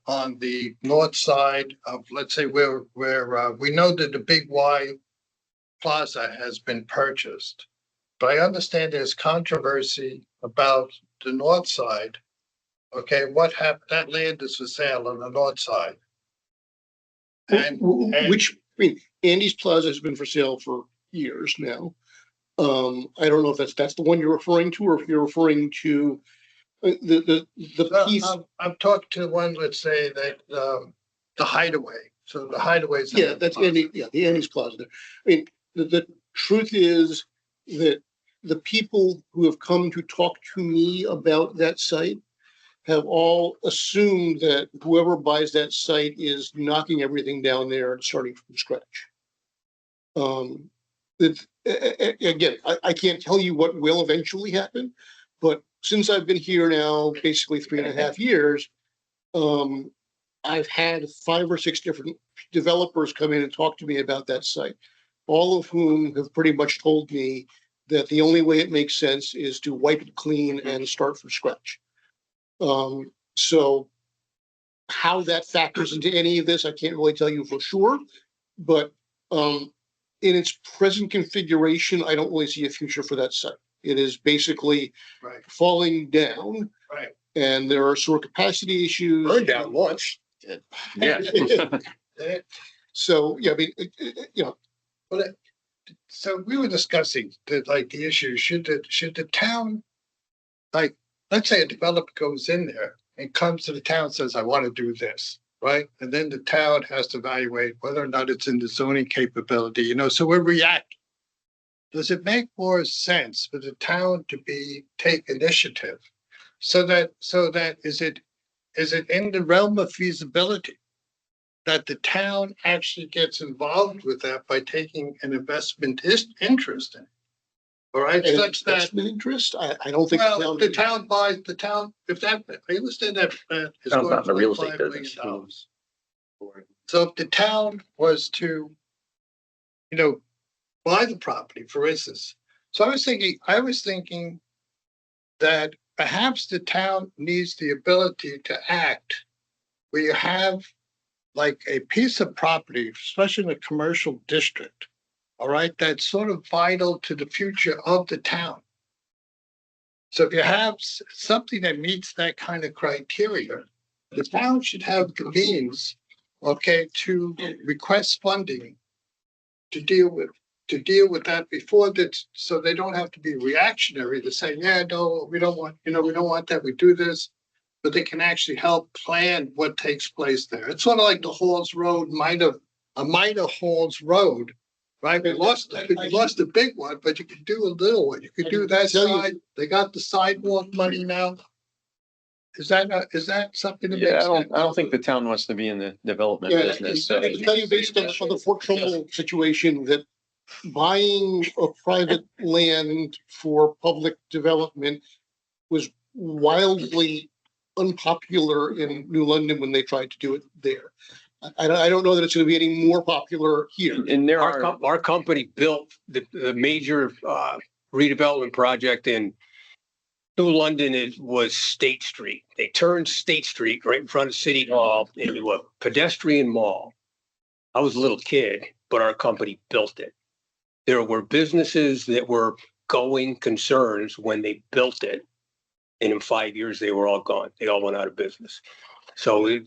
Speaker 8: on the north side of, let's say, where we know that the Big Y Plaza has been purchased. But I understand there's controversy about the north side. Okay, what happened? That land is for sale on the north side. And
Speaker 3: Which, I mean, Andy's Plaza has been for sale for years now. I don't know if that's the one you're referring to, or if you're referring to the piece.
Speaker 8: I've talked to one, let's say that, the Hideaway. So the Hideaway's.
Speaker 3: Yeah, that's Andy, yeah, the Andy's Plaza there. I mean, the truth is that the people who have come to talk to me about that site have all assumed that whoever buys that site is knocking everything down there and starting from scratch. Again, I can't tell you what will eventually happen, but since I've been here now basically 3.5 years, I've had 5 or 6 different developers come in and talk to me about that site, all of whom have pretty much told me that the only way it makes sense is to wipe it clean and start from scratch. So how that factors into any of this, I can't really tell you for sure, but in its present configuration, I don't really see a future for that site. It is basically
Speaker 8: Right,
Speaker 3: falling down,
Speaker 8: right.
Speaker 3: and there are sewer capacity issues.
Speaker 5: Burned down once.
Speaker 1: yeah.
Speaker 3: So, yeah, I mean, you know,
Speaker 8: So we were discussing the issue, should the town, like, let's say a developer goes in there and comes to the town and says, I want to do this, right? And then the town has to evaluate whether or not it's in the zoning capability, you know, so we react. Does it make more sense for the town to take initiative? So that is it in the realm of feasibility that the town actually gets involved with that by taking an investment interest in it? All right,
Speaker 3: and
Speaker 8: such that,
Speaker 3: investment interest, I don't think.
Speaker 8: well, the town buys, if that, I understand that. Is
Speaker 1: Town's
Speaker 8: going
Speaker 1: not in the real
Speaker 8: for
Speaker 1: estate
Speaker 8: $5 million.
Speaker 1: business.
Speaker 8: So if the town was to, you know, buy the property, for instance. So I was thinking that perhaps the town needs the ability to act where you have like a piece of property, especially in a commercial district, all right, that's sort of vital to the future of the town. So if you have something that meets that kind of criteria, the town should have the means, okay, to request funding to deal with that before that, so they don't have to be reactionary to say, yeah, no, we don't want that, we do this. But they can actually help plan what takes place there. It's sort of like the Halls Road a minor Halls Road, right? We lost a big one, but you could do a little one. You could do that side. They got the sidewalk money now. Is that something that
Speaker 1: Yeah,
Speaker 8: makes
Speaker 1: I
Speaker 8: sense?
Speaker 1: don't think the town wants to be in the development
Speaker 3: Yeah,
Speaker 1: business, so.
Speaker 3: I can tell you based on the Fort Trumbull situation that buying a private land for public development was wildly unpopular in New London when they tried to do it there. I don't know that it's going to be any more popular here.
Speaker 1: And there
Speaker 5: Our,
Speaker 1: are,
Speaker 5: our company built the major redevelopment project in New London. It was State Street. They turned State Street right in front of City Hall into a pedestrian mall. I was a little kid, but our company built it. There were businesses that were going concerns when they built it. And in 5 years, they were all gone. They all went out of business. So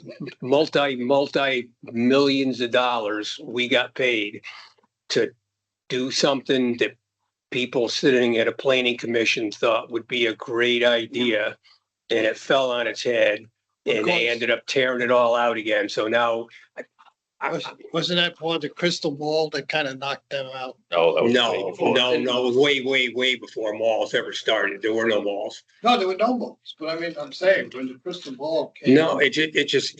Speaker 5: multi millions of dollars we got paid to do something that people sitting at a planning commission thought would be a great idea. And it fell on its head and they ended up tearing it all out again. So now
Speaker 8: Wasn't that part of the crystal ball that kind of knocked them out?
Speaker 9: No, that was way
Speaker 5: no,
Speaker 9: before.
Speaker 5: it was way before malls ever started. There were no malls.
Speaker 8: No, there were no balls, but I mean, I'm saying when the crystal ball came.
Speaker 5: No, it just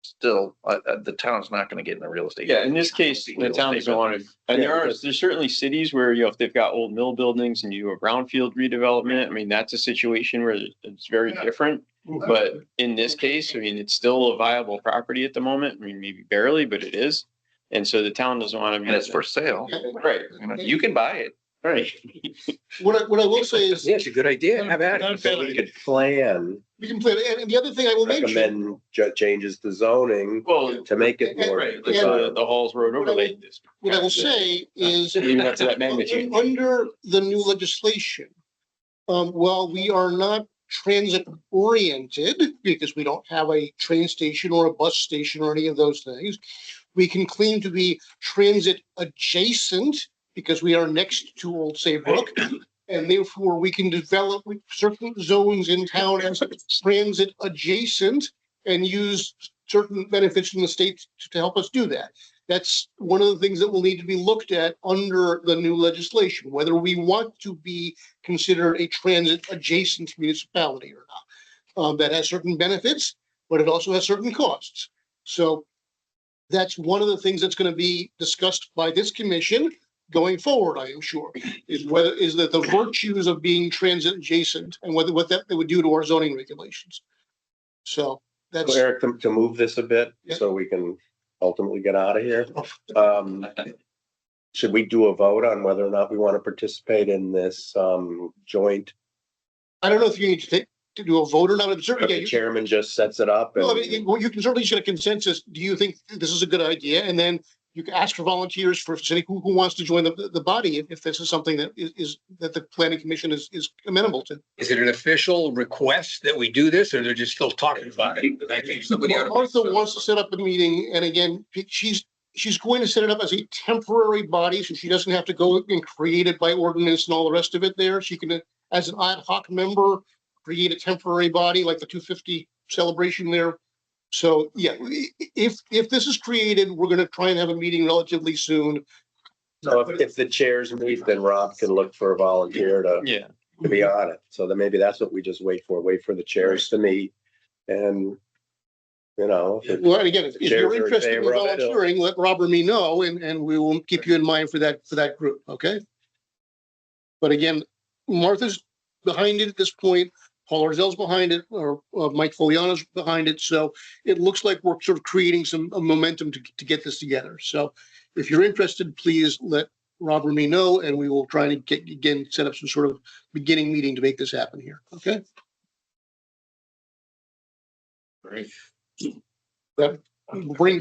Speaker 9: Still, the town's not gonna get in the real estate.
Speaker 1: yeah, in this case, the town doesn't want to, and there's certainly cities where, if they've got old mill buildings and you do a brownfield redevelopment, I mean, that's a situation where it's very different. But in this case, I mean, it's still a viable property at the moment. I mean, maybe barely, but it is. And so the town doesn't want to.
Speaker 9: And it's for sale.
Speaker 1: Right,
Speaker 9: You can buy it.
Speaker 1: right.
Speaker 3: What I will say is,
Speaker 5: it's a good idea. Have at it.
Speaker 2: So we could plan,
Speaker 3: we can play, and the other thing I will mention,
Speaker 2: recommend changes to zoning
Speaker 1: Well,
Speaker 2: to make it more.
Speaker 1: right, like the Halls Road overlay district.
Speaker 3: what I will say is.
Speaker 1: Even up to that magnitude.
Speaker 3: Under the new legislation, while we are not transit oriented, because we don't have a train station or a bus station or any of those things, we can claim to be transit adjacent because we are next to Old Saybrook. And therefore we can develop certain zones in town as transit adjacent and use certain benefits from the state to help us do that. That's one of the things that will need to be looked at under the new legislation, whether we want to be considered a transit adjacent municipality or not. That has certain benefits, but it also has certain costs. So that's one of the things that's going to be discussed by this commission going forward, I am sure, is that the virtues of being transit adjacent and what that would do to our zoning regulations. So that's.
Speaker 2: So Eric, to move this a bit,
Speaker 3: Yeah.
Speaker 2: so we can ultimately get out of here. Should we do a vote on whether or not we want to participate in this joint?
Speaker 3: I don't know if you need to do a vote or not. I'm certainly.
Speaker 2: The chairman just sets it up.
Speaker 3: Well, I
Speaker 2: And
Speaker 3: mean, you can certainly get a consensus. Do you think this is a good idea? And then you can ask for volunteers for city who wants to join the body if this is something that is that the planning commission is amenable to.
Speaker 5: Is it an official request that we do this or they're just still talking about it? I think somebody ought to-
Speaker 3: Martha wants to set up a meeting, and again, she's going to set it up as a temporary body, so she doesn't have to go and create it by ordinance and all the rest of it there. She can, as an ad hoc member, create a temporary body like the 250 celebration there. So, yeah, if this is created, we're gonna try and have a meeting relatively soon.
Speaker 2: so if the chairs meet, then Rob can look for a volunteer
Speaker 1: Yeah.
Speaker 2: to be on it. So then maybe that's what we just wait for the chairs to meet. And, if it-
Speaker 3: Well, and again, if
Speaker 2: Chairs
Speaker 3: you're
Speaker 2: are in
Speaker 3: interested in
Speaker 2: favor of it.
Speaker 3: volunteering, let Rob or me know, and we will keep you in mind for that group, okay? But again, Martha's behind it at this point, Paul Orzel's behind it, or Mike Foliano's behind it, so it looks like we're sort of creating some momentum to get this together. So if you're interested, please let Rob or me know, and we will try to set up some sort of beginning meeting to make this happen here, okay?
Speaker 1: Great.
Speaker 3: Bring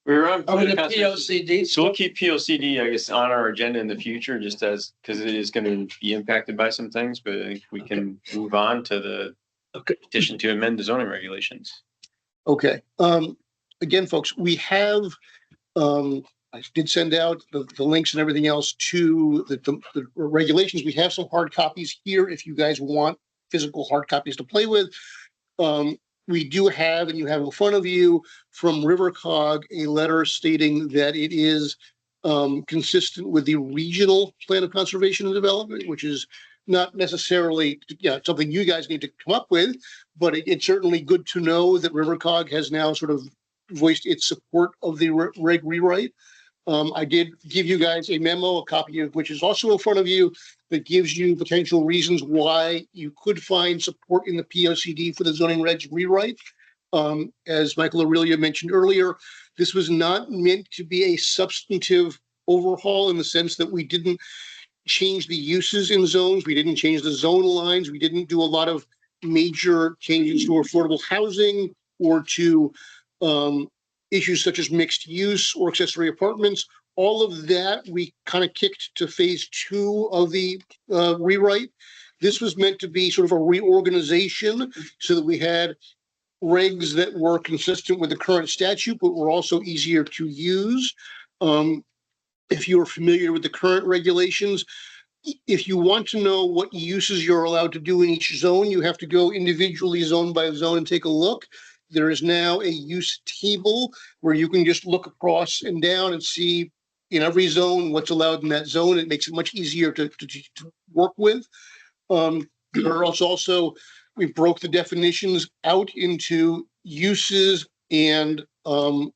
Speaker 1: We're on.
Speaker 6: Oh, the POCD.
Speaker 1: So we'll keep POCD, I guess, on our agenda in the future, just because it is going to be impacted by some things, but I think we can move on to the petition to amend the zoning regulations.
Speaker 3: Okay, again, folks, we have, I did send out the links and everything else to the regulations. We have some hard copies here if you guys want physical hard copies to play with. We do have, and you have in front of you from RiverCog, a letter stating that it is consistent with the regional plan of conservation and development, which is not necessarily, something you guys need to come up with, but it's certainly good to know that RiverCog has now sort of voiced its support of the reg rewrite. I did give you guys a memo, a copy of which is also in front of you, that gives you potential reasons why you could find support in the P O C D for the zoning regs rewrite. As Michael Aurelia mentioned earlier, this was not meant to be a substantive overhaul in the sense that we didn't change the uses in zones. We didn't change the zone lines. We didn't do a lot of major changes to affordable housing or to issues such as mixed use or accessory apartments. All of that we kind of kicked to phase 2 of the rewrite. This was meant to be sort of a reorganization so that we had regs that were consistent with the current statute, but were also easier to use. If you're familiar with the current regulations, if you want to know what uses you're allowed to do in each zone, you have to go individually zone by zone and take a look. There is now a use table where you can just look across and down and see in every zone what's allowed in that zone. It makes it much easier to work with. There are also, we broke the definitions out into uses and sort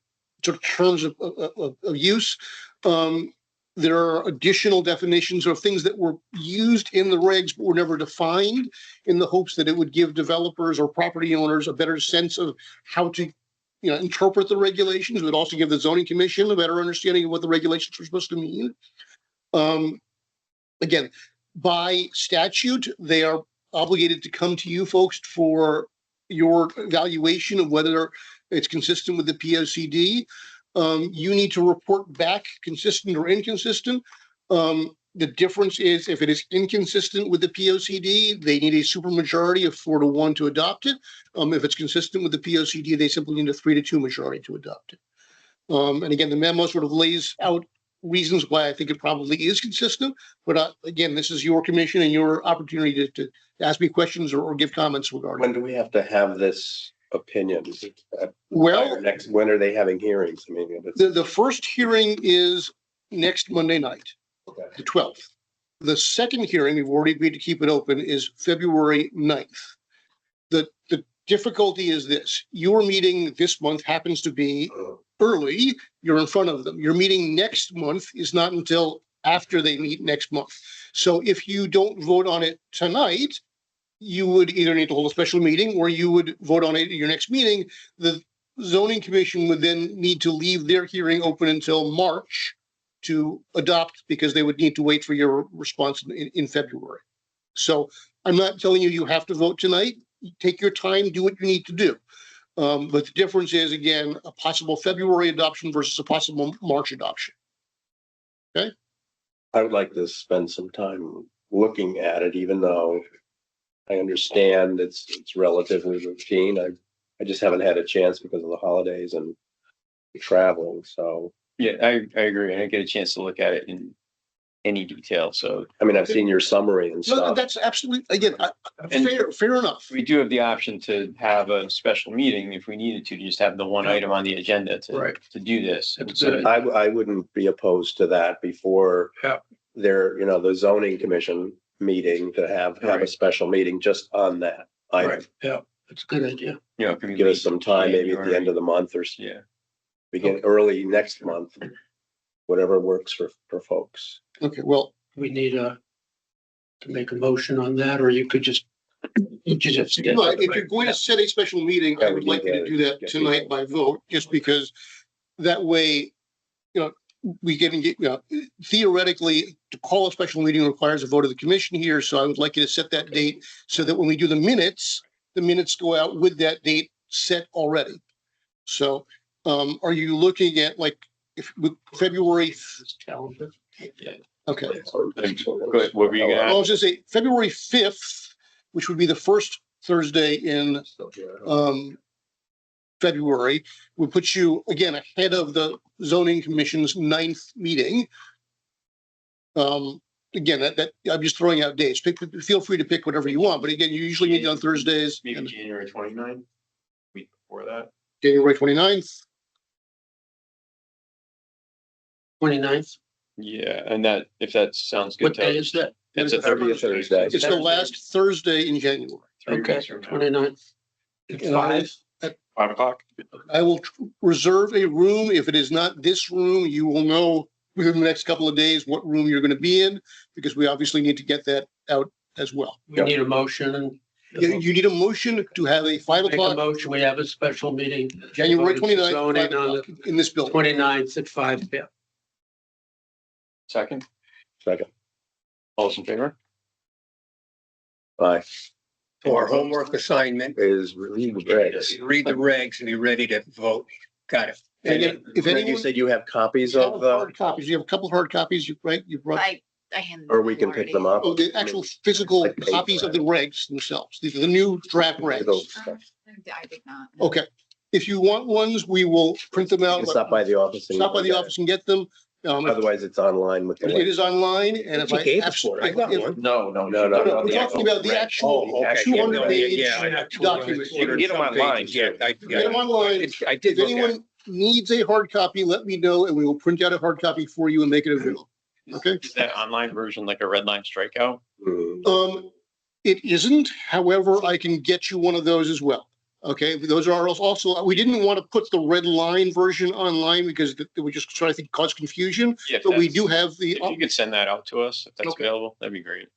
Speaker 3: of terms of use. There are additional definitions of things that were used in the regs but were never defined, in the hopes that it would give developers or property owners a better sense of how to, interpret the regulations. It would also give the zoning commission a better understanding of what the regulations were supposed to mean. Again, by statute, they are obligated to come to you folks for your evaluation of whether it's consistent with the POCD. You need to report back consistent or inconsistent. The difference is if it is inconsistent with the POCD, they need a supermajority of 4-1 to adopt it. If it's consistent with the POCD, they simply need a 3-2 majority to adopt it. And again, the memo sort of lays out reasons why I think it probably is consistent. But again, this is your commission and your opportunity to ask me questions or give comments regarding.
Speaker 2: When do we have to have this opinion?
Speaker 3: Well,
Speaker 2: When are they having hearings? I mean,
Speaker 3: the first hearing is next Monday night, the 12th. The second hearing, we've already agreed to keep it open, is February 9th. The difficulty is this: your meeting this month happens to be early. You're in front of them. Your meeting next month is not until after they meet next month. So if you don't vote on it tonight, you would either need to hold a special meeting or you would vote on it at your next meeting. The zoning commission would then need to leave their hearing open until March to adopt, because they would need to wait for your response in February. So I'm not telling you you have to vote tonight. Take your time, do what you need to do. But the difference is, again, a possible February adoption versus a possible March adoption.
Speaker 2: I would like to spend some time looking at it, even though I understand it's relatively routine. I just haven't had a chance because of the holidays and traveling. So,
Speaker 1: Yeah, I agree. I didn't get a chance to look at it in any detail. So
Speaker 2: I mean, I've seen your summary and
Speaker 3: No,
Speaker 2: stuff.
Speaker 3: that's absolutely, again,
Speaker 1: And-
Speaker 3: fair enough.
Speaker 1: we do have the option to have a special meeting if we needed to just have the one item on the agenda
Speaker 6: Right.
Speaker 1: to do this.
Speaker 6: That's
Speaker 1: So
Speaker 6: good.
Speaker 2: I wouldn't be opposed to that before
Speaker 6: Yeah.
Speaker 2: the zoning commission meeting, to have a
Speaker 1: Right.
Speaker 2: special meeting just on that item.
Speaker 6: Right, yeah, that's a good idea.
Speaker 1: could we
Speaker 2: Give us
Speaker 1: leave
Speaker 2: some time, maybe at the
Speaker 1: January?
Speaker 2: end of the month or
Speaker 1: Yeah.
Speaker 2: begin early next month, whatever works for folks.
Speaker 3: Okay, well,
Speaker 6: We need to make a motion on that, or you could just.
Speaker 3: if you're going to set a special meeting, I would like you to do that tonight by vote, just because that way, we can get, theoretically, to call a special meeting requires a vote of the commission here. So I would like you to set that date so that when we do the minutes go out with that date set already. So, are you looking at February?
Speaker 6: Calendar.
Speaker 3: Okay.
Speaker 1: Go ahead, what were you gonna
Speaker 3: I was gonna say February 5th, which would be the first Thursday in February, would put you again ahead of the zoning commission's 9th meeting. Again, that I'm just throwing out dates. Feel free to pick whatever you want, but again, you usually meet on Thursdays.
Speaker 1: Maybe
Speaker 3: And
Speaker 1: January 29th, week before that.
Speaker 3: January 29th.
Speaker 6: 29th.
Speaker 1: Yeah, and that, if that sounds good.
Speaker 6: What day is that?
Speaker 1: It's a
Speaker 2: That'd be
Speaker 1: Thursday.
Speaker 2: a Thursday.
Speaker 3: It's the last Thursday in January.
Speaker 1: 3
Speaker 6: Okay,
Speaker 1: weeks from now.
Speaker 6: 29th.
Speaker 7: At 5?
Speaker 1: 5 o'clock?
Speaker 3: I will reserve a room. If it is not this room, you will know within the next couple of days what room you're going to be in, because we obviously need to get that out as well.
Speaker 6: We need a motion and.
Speaker 3: You need a motion to have a 5
Speaker 6: Make a
Speaker 3: o'clock,
Speaker 6: motion, we have a special meeting.
Speaker 3: January 29th,
Speaker 6: Zoning
Speaker 3: 5
Speaker 6: on
Speaker 3: o'clock in this building.
Speaker 6: 29th at 5 p.m.
Speaker 1: Second?
Speaker 2: Second.
Speaker 1: All those in favor?
Speaker 2: Aye.
Speaker 5: So our homework assignment
Speaker 2: Is read the regs.
Speaker 5: is read the regs and be ready to vote. Got it.
Speaker 3: And again, if
Speaker 2: Then you
Speaker 3: anyone.
Speaker 2: said you have copies
Speaker 3: You
Speaker 2: of
Speaker 3: have
Speaker 2: the,
Speaker 3: hard copies. You have a couple of hard copies, right? You brought,
Speaker 4: I handed.
Speaker 2: or we can pick them up.
Speaker 3: oh, the actual physical
Speaker 2: Like paper.
Speaker 3: copies of the regs themselves. These are the new draft regs.
Speaker 4: I did not.
Speaker 3: Okay. If you want ones, we will print them
Speaker 2: You
Speaker 3: out.
Speaker 2: can stop by the office. and
Speaker 3: Stop by the
Speaker 2: get it.
Speaker 3: office and get them.
Speaker 2: Otherwise, it's online with the
Speaker 3: It
Speaker 2: link.
Speaker 3: is online, and if
Speaker 5: You
Speaker 3: I.
Speaker 5: gave us one. I got one.
Speaker 9: No,
Speaker 2: No,
Speaker 3: No, we're talking about the
Speaker 9: reg.
Speaker 3: actual
Speaker 5: Oh, okay.
Speaker 3: 200 page
Speaker 5: Yeah, I-
Speaker 3: document.
Speaker 9: You can get them online,
Speaker 5: Yeah, I
Speaker 3: Get them online.
Speaker 5: I did
Speaker 3: If
Speaker 5: look at it.
Speaker 3: anyone needs a hard copy, let me know, and we will print out a hard copy for you and make it available. Okay?
Speaker 1: Is that online version like a red line strikeout?
Speaker 2: Mm.
Speaker 3: It isn't. However, I can get you one of those as well. Okay, those are also, we didn't want to put the red line version online because it would just try to cause confusion,
Speaker 1: Yeah, if
Speaker 3: but we
Speaker 1: that's-
Speaker 3: do have the,
Speaker 1: If you could send that out to us, if that's
Speaker 3: Okay.
Speaker 1: available, that'd be great.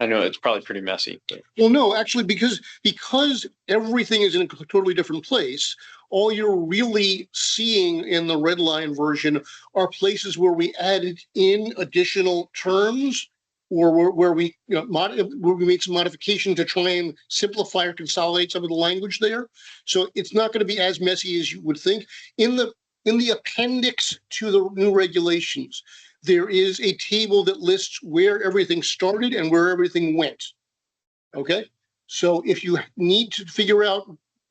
Speaker 1: I know it's probably pretty messy, but
Speaker 3: well, no, actually, because everything is in a totally different place, all you're really seeing in the red line version are places where we added in additional terms or where we, where we made some modification to try and simplify or consolidate some of the language there. So it's not going to be as messy as you would think. In the appendix to the new regulations, there is a table that lists where everything started and where everything went. Okay, so if you need to figure out,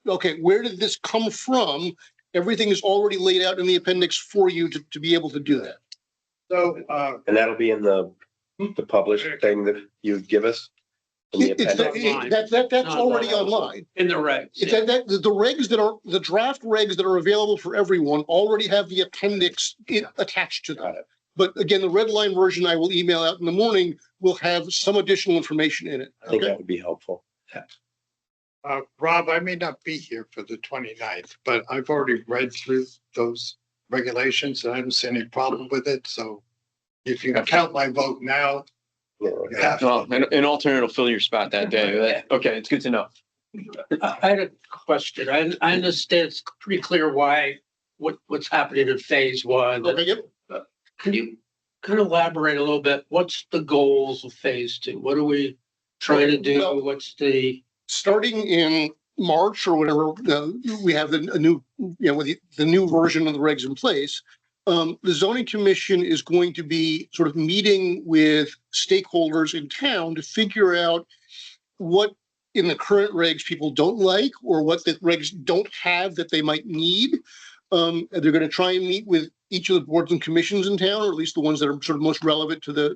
Speaker 3: okay, where did this come from? Everything is already laid out in the appendix for you to be able to do that.
Speaker 8: So,
Speaker 2: And that'll be in the published thing that you give us? In the
Speaker 3: It's
Speaker 2: appendix?
Speaker 3: that's
Speaker 6: No,
Speaker 3: already
Speaker 6: no.
Speaker 3: online.
Speaker 6: In the regs.
Speaker 3: It's that the regs that are, the draft regs that are available for everyone already have the appendix attached to them.
Speaker 2: Got it.
Speaker 3: But again, the red line version I will email out in the morning will have some additional information in it.
Speaker 2: I think
Speaker 3: Okay,
Speaker 2: that would be helpful.
Speaker 8: Rob, I may not be here for the 29th, but I've already read through those regulations and I don't see any problem with it. So if you count my vote now, you have to.
Speaker 1: well, an alternate will fill your spot that day. Okay, it's good to know.
Speaker 6: I had a question. I understand it's pretty clear why, what's happening in phase one.
Speaker 3: okay, yep.
Speaker 6: Can you kind of elaborate a little bit? What's the goals of phase two? What are we trying to do?
Speaker 3: Well-
Speaker 6: What's the,
Speaker 3: Starting in March or whatever, we have a new, with the new version of the regs in place. The zoning commission is going to be sort of meeting with stakeholders in town to figure out what in the current regs people don't like or what the regs don't have that they might need. They're going to try and meet with each of the boards and commissions in town, or at least the ones that are sort of most relevant to the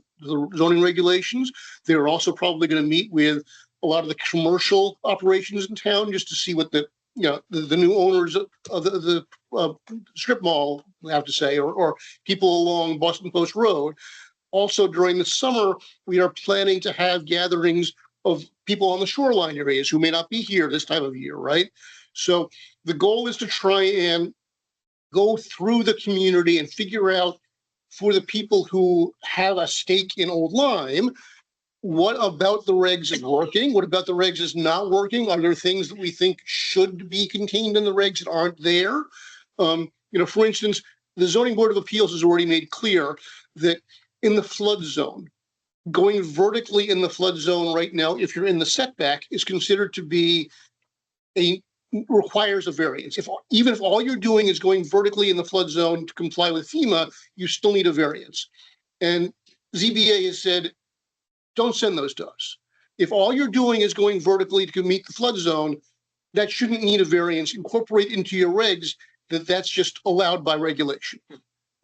Speaker 3: zoning regulations. They're also probably going to meet with a lot of the commercial operations in town just to see what the new owners of the strip mall have to say, or people along Boston Post Road. Also, during the summer, we are planning to have gatherings of people on the shoreline areas who may not be here this time of year, right? So the goal is to try and go through the community and figure out for the people who have a stake in Old Lyme, what about the regs is working? What about the regs is not working? Are there things that we think should be contained in the regs that aren't there? For instance, the Zoning Board of Appeals has already made clear that in the flood zone, going vertically in the flood zone right now, if you're in the setback, is considered to be requires a variance. Even if all you're doing is going vertically in the flood zone to comply with FEMA, you still need a variance. And ZBA has said, don't send those to us. If all you're doing is going vertically to meet the flood zone, that shouldn't need a variance. Incorporate into your regs that's just allowed by regulation.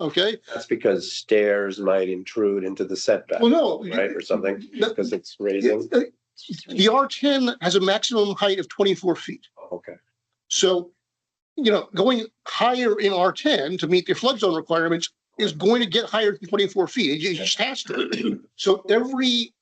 Speaker 3: Okay?
Speaker 2: That's because stairs might intrude into the setback,
Speaker 3: Well, no.
Speaker 2: right, or something,
Speaker 3: The
Speaker 2: because it's raising.
Speaker 3: R10 has a maximum height of 24 feet.
Speaker 2: Okay.
Speaker 3: So, going higher in R10 to meet the flood zone requirements is going to get higher than 24 feet. It just has to. So every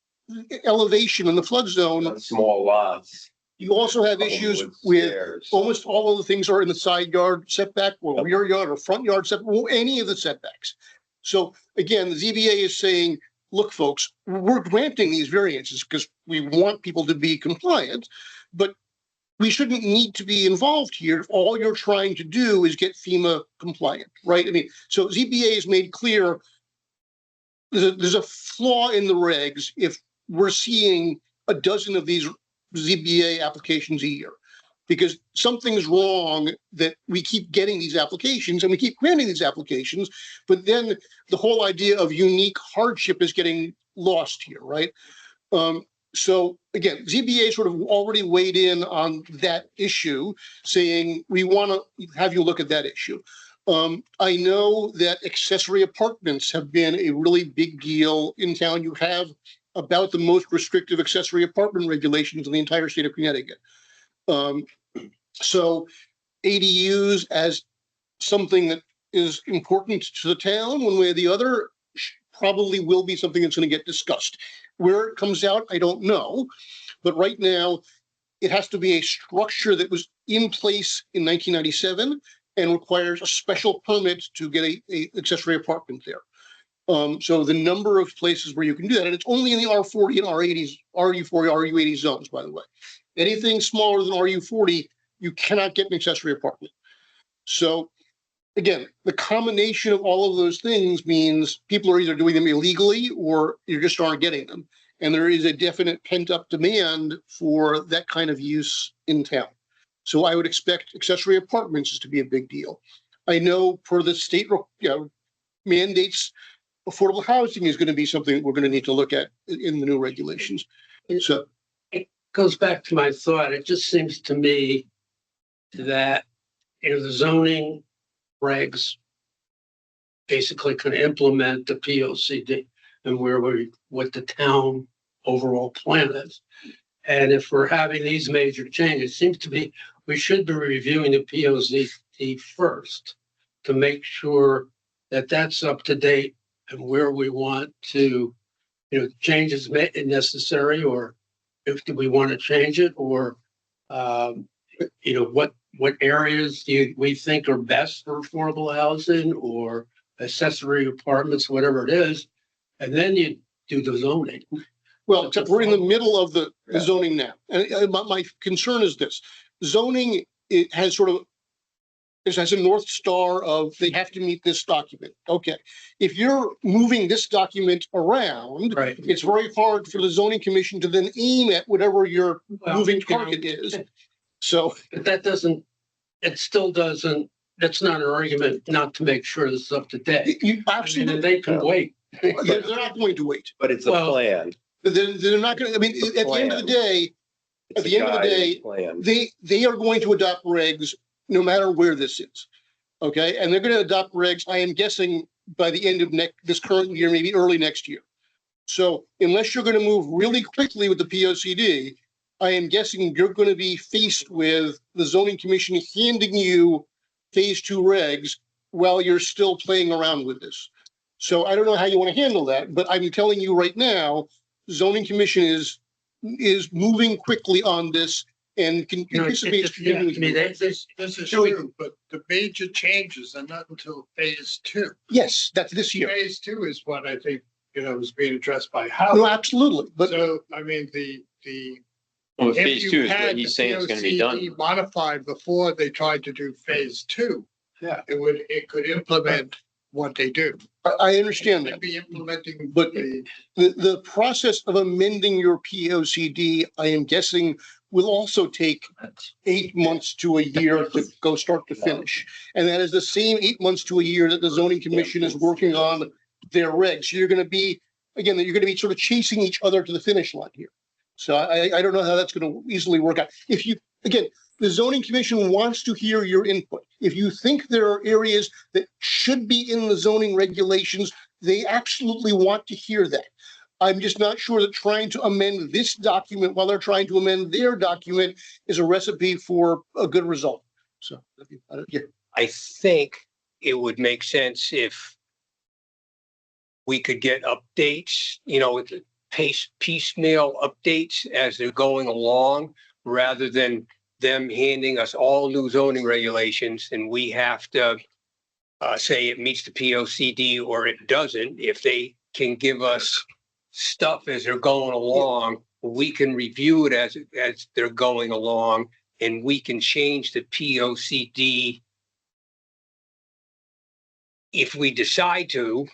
Speaker 3: elevation in the flood zone,
Speaker 2: Small lots,
Speaker 3: You also have issues with almost all of the things are in the side yard setback or rear yard or front yard setback, or any of the setbacks. So again, the ZBA is saying, look, folks, we're granting these variances because we want people to be compliant, but we shouldn't need to be involved here if all you're trying to do is get FEMA compliant, right? I mean, so ZBA has made clear there's a flaw in the regs if we're seeing a dozen of these ZBA applications a year. Because something's wrong that we keep getting these applications and we keep granting these applications, but then the whole idea of unique hardship is getting lost here, right? So again, ZBA sort of already weighed in on that issue, saying we want to have you look at that issue. I know that accessory apartments have been a really big deal in town. You have about the most restrictive accessory apartment regulations in the entire state of Connecticut. So ADUs as something that is important to the town one way or the other probably will be something that's going to get discussed. Where it comes out, I don't know. But right now, it has to be a structure that was in place in 1997 and requires a special permit to get a accessory apartment there. So the number of places where you can do that, and it's only in the R40 and R80s, RU40, RU80 zones, by the way. Anything smaller than RU40, you cannot get an accessory apartment. So again, the combination of all of those things means people are either doing them illegally or you just aren't getting them. And there is a definite pent up demand for that kind of use in town. So I would expect accessory apartments to be a big deal. I know per the state, mandates, affordable housing is going to be something we're going to need to look at in the new regulations. So
Speaker 6: It goes back to my thought. It just seems to me that, the zoning regs basically can implement the POCD and what the town overall plan is. And if we're having these major changes, it seems to me we should be reviewing the POCD first to make sure that that's up to date and where we want to, changes necessary, or if we want to change it, or, what areas we think are best for affordable housing or accessory apartments, whatever it is. And then you do the zoning.
Speaker 3: well, except we're in the middle of the zoning now. And my concern is this: zoning, it has sort of, it has a North Star of they have to meet this document. Okay. If you're moving this document around,
Speaker 6: Right.
Speaker 3: it's very hard for the zoning commission to then aim at whatever your moving target is. So,
Speaker 6: But that's not an argument not to make sure this is up to date.
Speaker 3: you
Speaker 6: I mean,
Speaker 3: absolutely,
Speaker 6: and they can wait.
Speaker 3: they're not going to wait.
Speaker 2: But it's a
Speaker 6: Well-
Speaker 2: plan.
Speaker 3: They're not going to, I mean, at the end of the day,
Speaker 2: It's
Speaker 3: at the
Speaker 2: a
Speaker 3: end of the day,
Speaker 2: guidance plan.
Speaker 3: they are going to adopt regs no matter where this is. Okay, and they're going to adopt regs, I am guessing, by the end of this current year, maybe early next year. So unless you're going to move really quickly with the POCD, I am guessing you're going to be faced with the zoning commission handing you phase 2 regs while you're still playing around with this. So I don't know how you want to handle that, but I'm telling you right now, zoning commission is moving quickly on this and can anticipate.
Speaker 8: This is true, but the major changes are not until phase 2.
Speaker 3: Yes, that's this year.
Speaker 8: Phase 2 is what I think, is being addressed by
Speaker 3: No,
Speaker 8: Howard.
Speaker 3: absolutely, but
Speaker 8: So, I mean,
Speaker 1: Well,
Speaker 8: if
Speaker 1: phase
Speaker 8: you
Speaker 1: 2 is what
Speaker 8: had
Speaker 1: he's
Speaker 8: the
Speaker 1: saying is going to be done.
Speaker 8: POCD modified before they tried to do phase 2.
Speaker 6: Yeah.
Speaker 8: It could implement what they do.
Speaker 3: I understand that.
Speaker 8: It'd be implementing,
Speaker 3: But-
Speaker 8: the
Speaker 3: The process of amending your POCD, I am guessing, will also take 8 months to a year to go start to finish. And that is the same 8 months to a year that the zoning commission is working on their regs. So you're going to be, again, you're going to be sort of chasing each other to the finish line here. So I don't know how that's going to easily work out. If you, again, the zoning commission wants to hear your input. If you think there are areas that should be in the zoning regulations, they absolutely want to hear that. I'm just not sure that trying to amend this document while they're trying to amend their document is a recipe for a good result. So, yeah.
Speaker 5: I think it would make sense if we could get updates, piecemeal updates as they're going along, rather than them handing us all new zoning regulations and we have to say it meets the P O C D or it doesn't. If they can give us stuff as they're going along, we can review it as they're going along, and we can change the P O C D if we decide to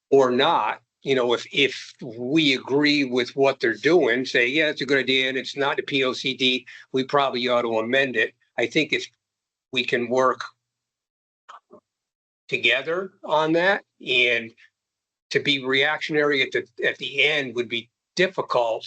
Speaker 5: or not. You know, if we agree with what they're doing, say, yeah, it's a good idea and it's not the P O C D, we probably ought to amend it. I think we can work together on that, and to be reactionary at the end would be difficult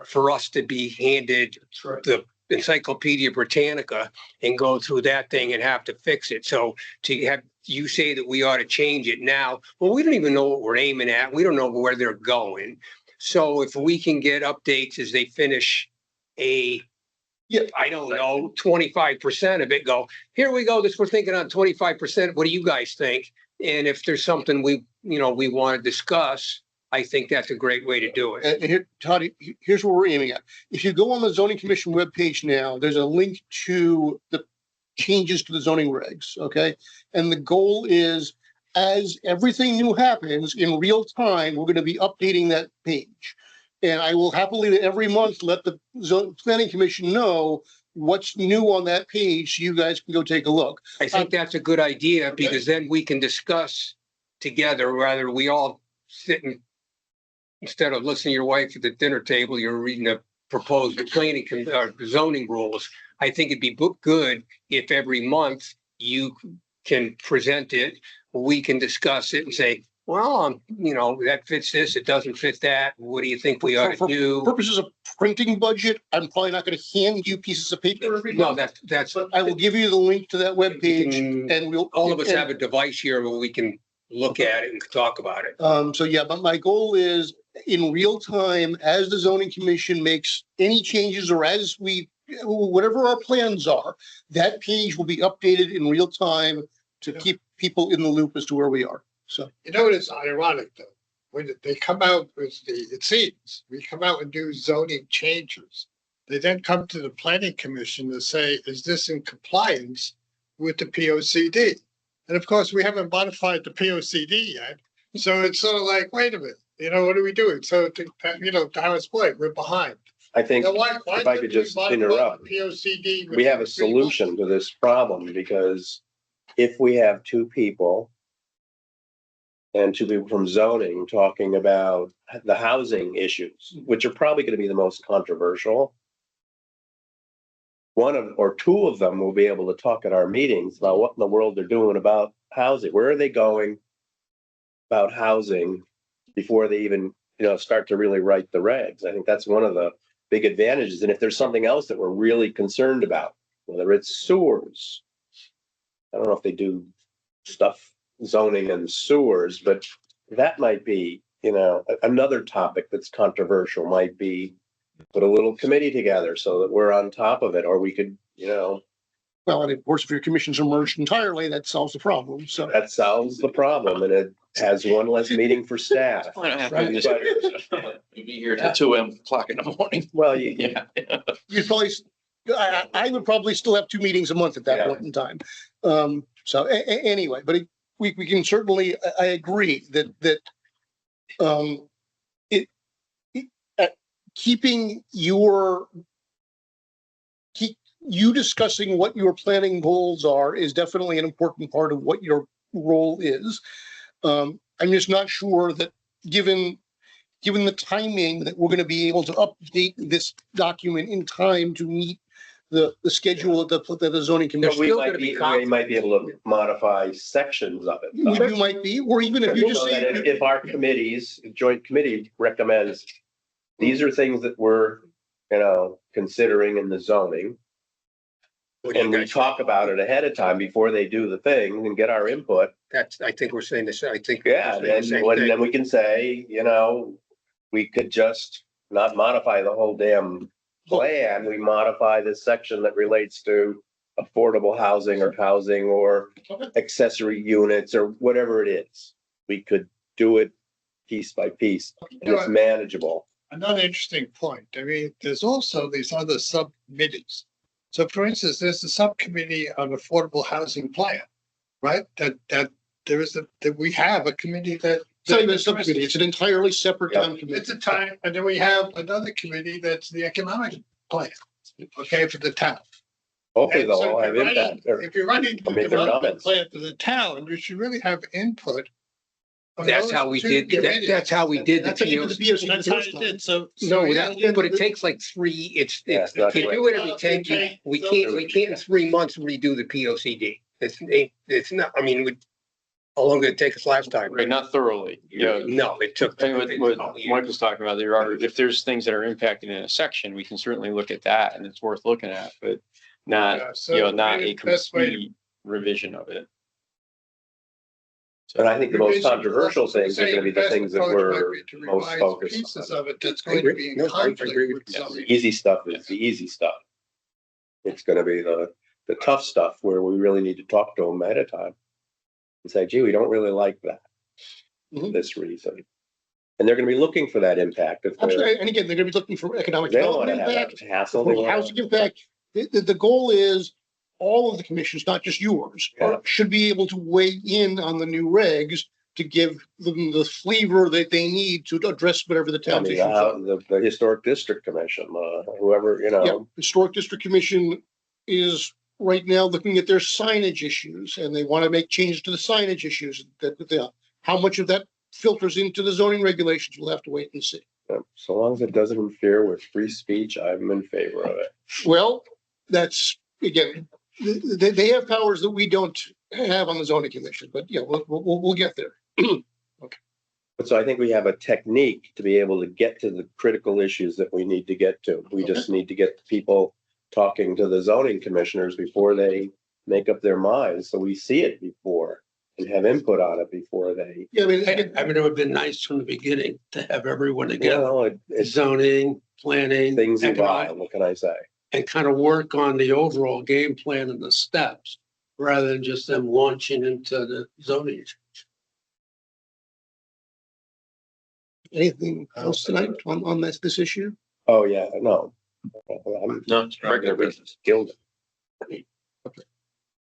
Speaker 5: for us to be handed the Encyclopedia Britannica and go through that thing and have to fix it. So to have you say that we ought to change it now, well, we don't even know what we're aiming at. We don't know where they're going. So if we can get updates as they finish I don't know, 25% of it, go, here we go, we're thinking on 25%. What do you guys think? And if there's something we want to discuss, I think that's a great way to do it.
Speaker 3: And here, Todd, here's where we're aiming at. If you go on the zoning commission webpage now, there's a link to the changes to the zoning regs, okay? And the goal is, as everything new happens in real time, we're going to be updating that page. And I will happily every month let the planning commission know what's new on that page so you guys can go take a look.
Speaker 5: I think that's a good idea because then we can discuss together rather we all sit and instead of listening to your wife at the dinner table, you're reading a proposed zoning rules. I think it'd be good if every month you can present it, we can discuss it and say, well, that fits this, it doesn't fit that. What do you think we ought to do?
Speaker 3: For purposes of printing budget, I'm probably not going to hand you pieces of paper every month.
Speaker 5: No, that's.
Speaker 3: But I will give you the link to that webpage and we'll.
Speaker 5: All of us have a device here where we can look at it and talk about it.
Speaker 3: So yeah, but my goal is in real time, as the zoning commission makes any changes or as whatever our plans are, that page will be updated in real time to keep people in the loop as to where we are. So,
Speaker 8: You know, it's ironic though, when they come out with it seems, we come out and do zoning changes. They then come to the planning commission to say, is this in compliance with the P O C D? And of course, we haven't modified the P O C D yet. So it's sort of like, wait a minute, what are we doing? So to Howard's point, we're behind.
Speaker 2: I think
Speaker 8: Now, why
Speaker 2: if I
Speaker 8: didn't
Speaker 2: could
Speaker 8: we
Speaker 2: just
Speaker 8: modify
Speaker 2: interrupt,
Speaker 8: the P O C D?
Speaker 2: we have a
Speaker 8: within 3 months?
Speaker 2: solution to this problem because if we have two people from zoning talking about the housing issues, which are probably going to be the most controversial, or two of them will be able to talk at our meetings about what in the world they're doing about housing. Where are they going about housing before they even, start to really write the regs? I think that's one of the big advantages. And if there's something else that we're really concerned about, whether it's sewers, I don't know if they do stuff zoning and sewers, but that might be, another topic that's controversial might be put a little committee together so that we're on top of it, or we could,
Speaker 3: well, and of course, if your commissions are merged entirely, that solves the problem. So
Speaker 2: that solves the problem and it has one less meeting for staff.
Speaker 1: I don't have to
Speaker 2: Right.
Speaker 1: do this. We'd be here till 2 o'clock in the morning.
Speaker 2: Well,
Speaker 1: Yeah.
Speaker 3: you'd probably, I would probably still have 2 meetings a month at that
Speaker 2: Yeah.
Speaker 3: point in time. So anyway, but we can certainly, I agree that keeping you discussing what your planning goals are is definitely an important part of what your role is. I'm just not sure that given the timing that we're going to be able to update this document in time to meet the schedule that the zoning commission.
Speaker 2: we might be able to modify sections of it.
Speaker 3: You might be, or even if you just
Speaker 2: So that
Speaker 3: say.
Speaker 2: if our joint committee recommends, these are things that we're, considering in the zoning. And we talk about it ahead of time before they do the thing and get our input.
Speaker 5: I think we're saying this. I think.
Speaker 2: Yeah,
Speaker 5: we're saying the same thing.
Speaker 2: then we can say, we could just not modify the whole damn plan. We modify this section that relates to affordable housing or accessory units or whatever it is. We could do it piece by piece and it's manageable.
Speaker 8: another interesting point. I mean, there's also these other subcommittees. So for instance, there's a subcommittee on affordable housing plan, right? That there is that we have a committee that.
Speaker 3: It's not even a subcommittee, it's an entirely separate
Speaker 2: Yep.
Speaker 3: town
Speaker 8: It's
Speaker 3: committee.
Speaker 8: a time, and then we have another committee that's the economic plan, okay, for the town.
Speaker 2: Hopefully
Speaker 8: And
Speaker 2: they'll
Speaker 8: so
Speaker 2: all have impact.
Speaker 8: if you're running the
Speaker 2: Or make their
Speaker 8: development
Speaker 2: comments.
Speaker 8: plan for the town, you should really have input. on
Speaker 5: That's
Speaker 8: those
Speaker 5: how we
Speaker 8: two
Speaker 5: did,
Speaker 8: committees.
Speaker 5: that's how we did the
Speaker 3: That's how you did the
Speaker 5: POC.
Speaker 3: POC
Speaker 8: That's
Speaker 3: the
Speaker 8: how
Speaker 3: first
Speaker 8: it
Speaker 3: time.
Speaker 8: did, so.
Speaker 5: No,
Speaker 8: yeah.
Speaker 5: but it takes like three,
Speaker 2: Yeah, it's not
Speaker 5: to
Speaker 2: quick.
Speaker 5: do it every 10, we can't in 3 months redo the POCD. It's not, I mean, how long did it take us last time?
Speaker 1: Right, not thoroughly, yeah.
Speaker 5: No, it took.
Speaker 1: I think what Mike was talking about, if there's things that are impacted in a section, we can certainly look at that and it's worth looking at, but not,
Speaker 8: Yeah, so
Speaker 1: not
Speaker 8: maybe
Speaker 1: a
Speaker 8: the best way to-
Speaker 1: complete revision of it.
Speaker 2: And I think the most
Speaker 8: Revision,
Speaker 2: controversial things are gonna be the
Speaker 8: best
Speaker 2: things that
Speaker 8: approach might
Speaker 2: we're
Speaker 8: be to
Speaker 2: most
Speaker 8: revise
Speaker 2: focused
Speaker 8: Pieces
Speaker 2: on.
Speaker 8: of it that's
Speaker 5: I
Speaker 8: going to
Speaker 5: agree.
Speaker 8: be in
Speaker 5: No, I
Speaker 8: conflict
Speaker 5: agree
Speaker 8: with
Speaker 5: with
Speaker 8: some.
Speaker 2: The easy stuff is the easy stuff. It's gonna be the tough stuff where we really need to talk to them ahead of time. And say, gee, we don't really like that, for
Speaker 3: Mhm.
Speaker 2: this reason. And they're gonna be looking for that impact if they're,
Speaker 3: Absolutely, and again, they're gonna be looking for economic
Speaker 2: they don't wanna
Speaker 3: development
Speaker 2: have
Speaker 3: impact,
Speaker 2: that hassle. They
Speaker 3: for
Speaker 2: wanna-
Speaker 3: housing impact. The goal is all of the commissions, not just yours,
Speaker 2: Yeah.
Speaker 3: should be able to weigh in on the new regs to give them the flavor that they need to address whatever the
Speaker 2: I
Speaker 3: town's
Speaker 2: mean,
Speaker 3: issues are.
Speaker 2: the historic district commission, whoever, you
Speaker 3: Yeah,
Speaker 2: know,
Speaker 3: Historic District Commission is right now looking at their signage issues, and they want to make changes to the signage issues. How much of that filters into the zoning regulations, we'll have to wait and see.
Speaker 2: so long as it doesn't interfere with free speech, I'm in favor of it.
Speaker 3: Well, that's, again, they have powers that we don't have on the zoning commission, but yeah, we'll get there.
Speaker 2: But so I think we have a technique to be able to get to the critical issues that we need to get to. We just need to get the people talking to the zoning commissioners before they make up their minds, so we see it before and have input on it before they.
Speaker 3: Yeah, I mean,
Speaker 6: I
Speaker 3: again,
Speaker 6: mean, it would have been nice from the beginning to have everyone together,
Speaker 2: Well, it's
Speaker 6: zoning, planning,
Speaker 2: things
Speaker 6: economic,
Speaker 2: evolve, what can I say?
Speaker 6: and kind of work on the overall game plan and the steps, rather than just them launching into the zoning.
Speaker 3: anything else tonight on this issue?
Speaker 2: Oh, yeah, no. I'm
Speaker 1: No, it's regular business.
Speaker 2: killed.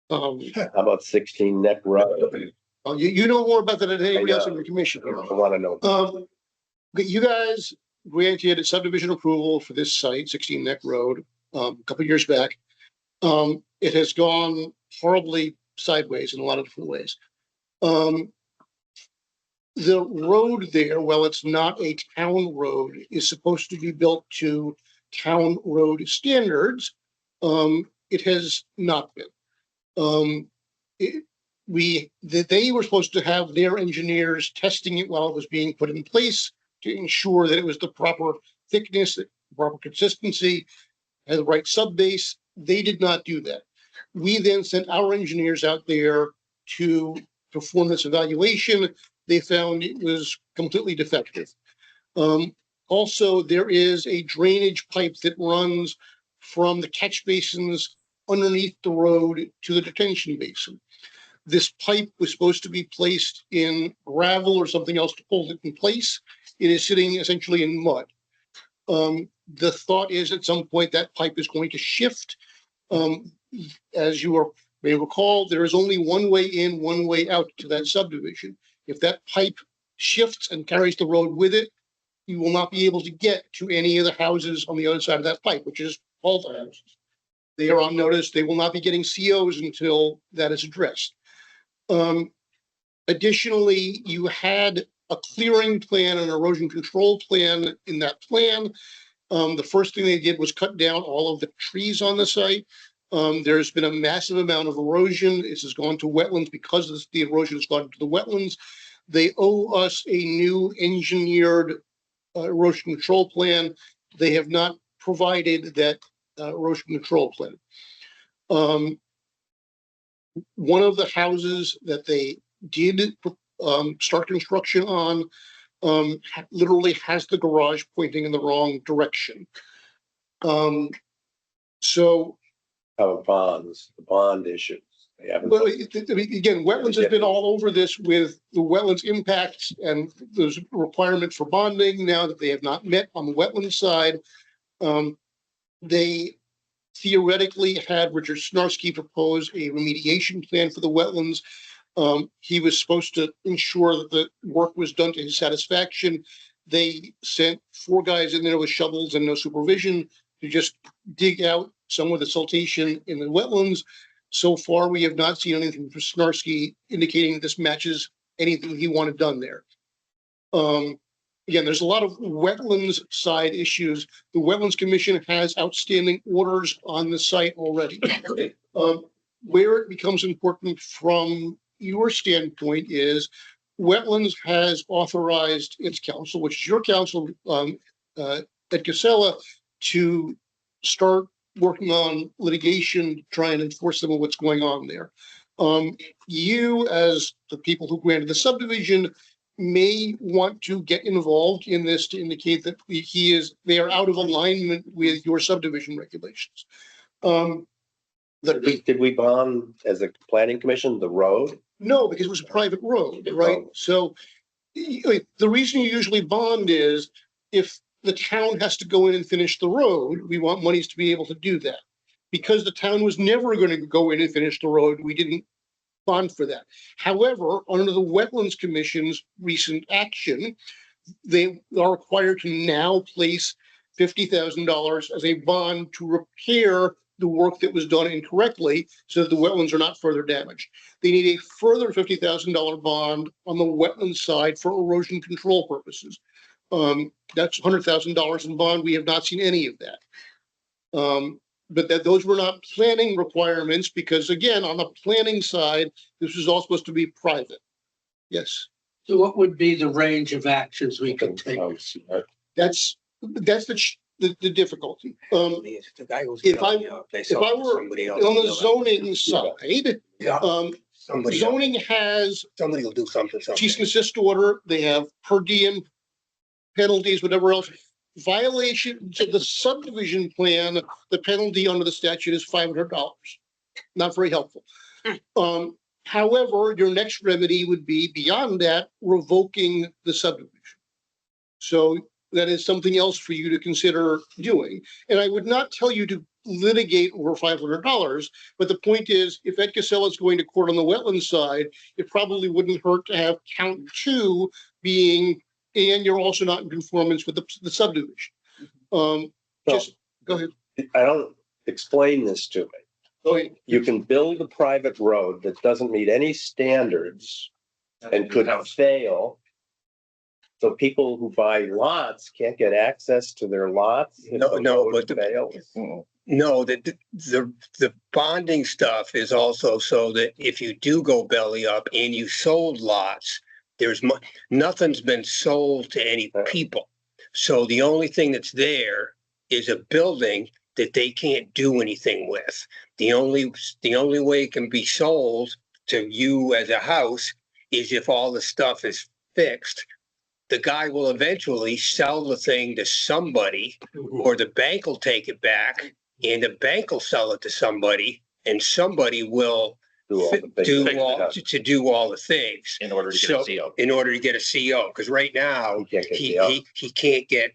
Speaker 3: Um,
Speaker 2: How about 16 Neck Road?
Speaker 3: you know more about that than anybody else in your commission.
Speaker 2: I wanna know.
Speaker 3: But you guys granted a subdivision approval for this site, 16 Neck Road, a couple of years back. It has gone horribly sideways in a lot of different ways. The road there, while it's not a town road, is supposed to be built to town road standards. It has not been. They were supposed to have their engineers testing it while it was being put in place to ensure that it was the proper thickness, proper consistency, had the right sub base. They did not do that. We then sent our engineers out there to perform this evaluation. They found it was completely defective. Also, there is a drainage pipe that runs from the catch basins underneath the road to the detention basin. This pipe was supposed to be placed in gravel or something else to hold it in place. It is sitting essentially in mud. The thought is at some point that pipe is going to shift. As you may recall, there is only one way in, one way out to that subdivision. If that pipe shifts and carries the road with it, you will not be able to get to any of the houses on the other side of that pipe, which is all the houses. They are on notice. They will not be getting COs until that is addressed. Additionally, you had a clearing plan and erosion control plan in that plan. The first thing they did was cut down all of the trees on the site. There's been a massive amount of erosion. This has gone to wetlands because the erosion has gone to the wetlands. They owe us a new engineered erosion control plan. They have not provided that erosion control plan. One of the houses that they did start construction on literally has the garage pointing in the wrong direction. So
Speaker 2: How bonds, the bond issues.
Speaker 3: Well, I mean, again, wetlands has been all over this with the wetlands impacts and those requirements for bonding now that they have not met on the wetland side. They theoretically had Richard Snarsky propose a remediation plan for the wetlands. He was supposed to ensure that the work was done to his satisfaction. They sent 4 guys in there with shovels and no supervision to just dig out some of the siltation in the wetlands. So far, we have not seen anything from Snarsky indicating this matches anything he wanted done there. Again, there's a lot of wetlands side issues. The Wetlands Commission has outstanding orders on the site already. Where it becomes important from your standpoint is Wetlands has authorized its council, which is your council, at Casella, to start working on litigation, to try and enforce some of what's going on there. You, as the people who granted the subdivision, may want to get involved in this to indicate that they are out of alignment with your subdivision regulations.
Speaker 2: Did we bond as a planning commission, the road?
Speaker 3: No, because it was a private road, right? So the reason you usually bond is if the town has to go in and finish the road, we want monies to be able to do that. Because the town was never going to go in and finish the road, we didn't bond for that. However, under the Wetlands Commission's recent action, they are required to now place $50,000 as a bond to repair the work that was done incorrectly so that the wetlands are not further damaged. They need a further $50,000 bond on the wetland side for erosion control purposes. That's $100,000 in bond. We have not seen any of that. But those were not planning requirements because again, on the planning side, this was all supposed to be private. Yes,
Speaker 6: So what would be the range of actions we could take?
Speaker 3: that's the difficulty.
Speaker 5: The guy who's
Speaker 3: If I-
Speaker 5: building it up, they
Speaker 3: If
Speaker 5: sell
Speaker 3: I
Speaker 5: it to
Speaker 3: were
Speaker 5: somebody else
Speaker 3: on
Speaker 5: to
Speaker 3: the
Speaker 5: build it.
Speaker 3: zoning side,
Speaker 5: Yeah, somebody else.
Speaker 3: zoning has
Speaker 5: Somebody will do something.
Speaker 3: cease and desist order, they have per diem penalties, whatever else. Violation to the subdivision plan, the penalty under the statute is $500. Not very helpful. However, your next remedy would be beyond that, revoking the subdivision. So that is something else for you to consider doing. And I would not tell you to litigate over $500, but the point is, if Ed Casella is going to court on the wetland side, it probably wouldn't hurt to have count 2 being, and you're also not in conformance with the subdivision. Just, go ahead.
Speaker 2: I don't explain this to me.
Speaker 3: Go ahead.
Speaker 2: You can build a private road that doesn't meet any standards and could fail. So people who buy lots can't get access to their lots. if
Speaker 5: No,
Speaker 2: the
Speaker 5: no,
Speaker 2: road
Speaker 5: but the-
Speaker 2: fails.
Speaker 5: No, the bonding stuff is also so that if you do go belly up and you sold lots, nothing's been sold to any people. So the only thing that's there is a building that they can't do anything with. The only way it can be sold to you as a house is if all the stuff is fixed. The guy will eventually sell the thing to somebody, or the bank will take it back and the bank will sell it to somebody, and somebody will
Speaker 2: Do all the things.
Speaker 5: do all the things
Speaker 9: In order to get
Speaker 5: So-
Speaker 9: a CO.
Speaker 5: in order to get a CO. Because right now,
Speaker 2: You can't get
Speaker 5: he,
Speaker 2: the out.
Speaker 5: he can't get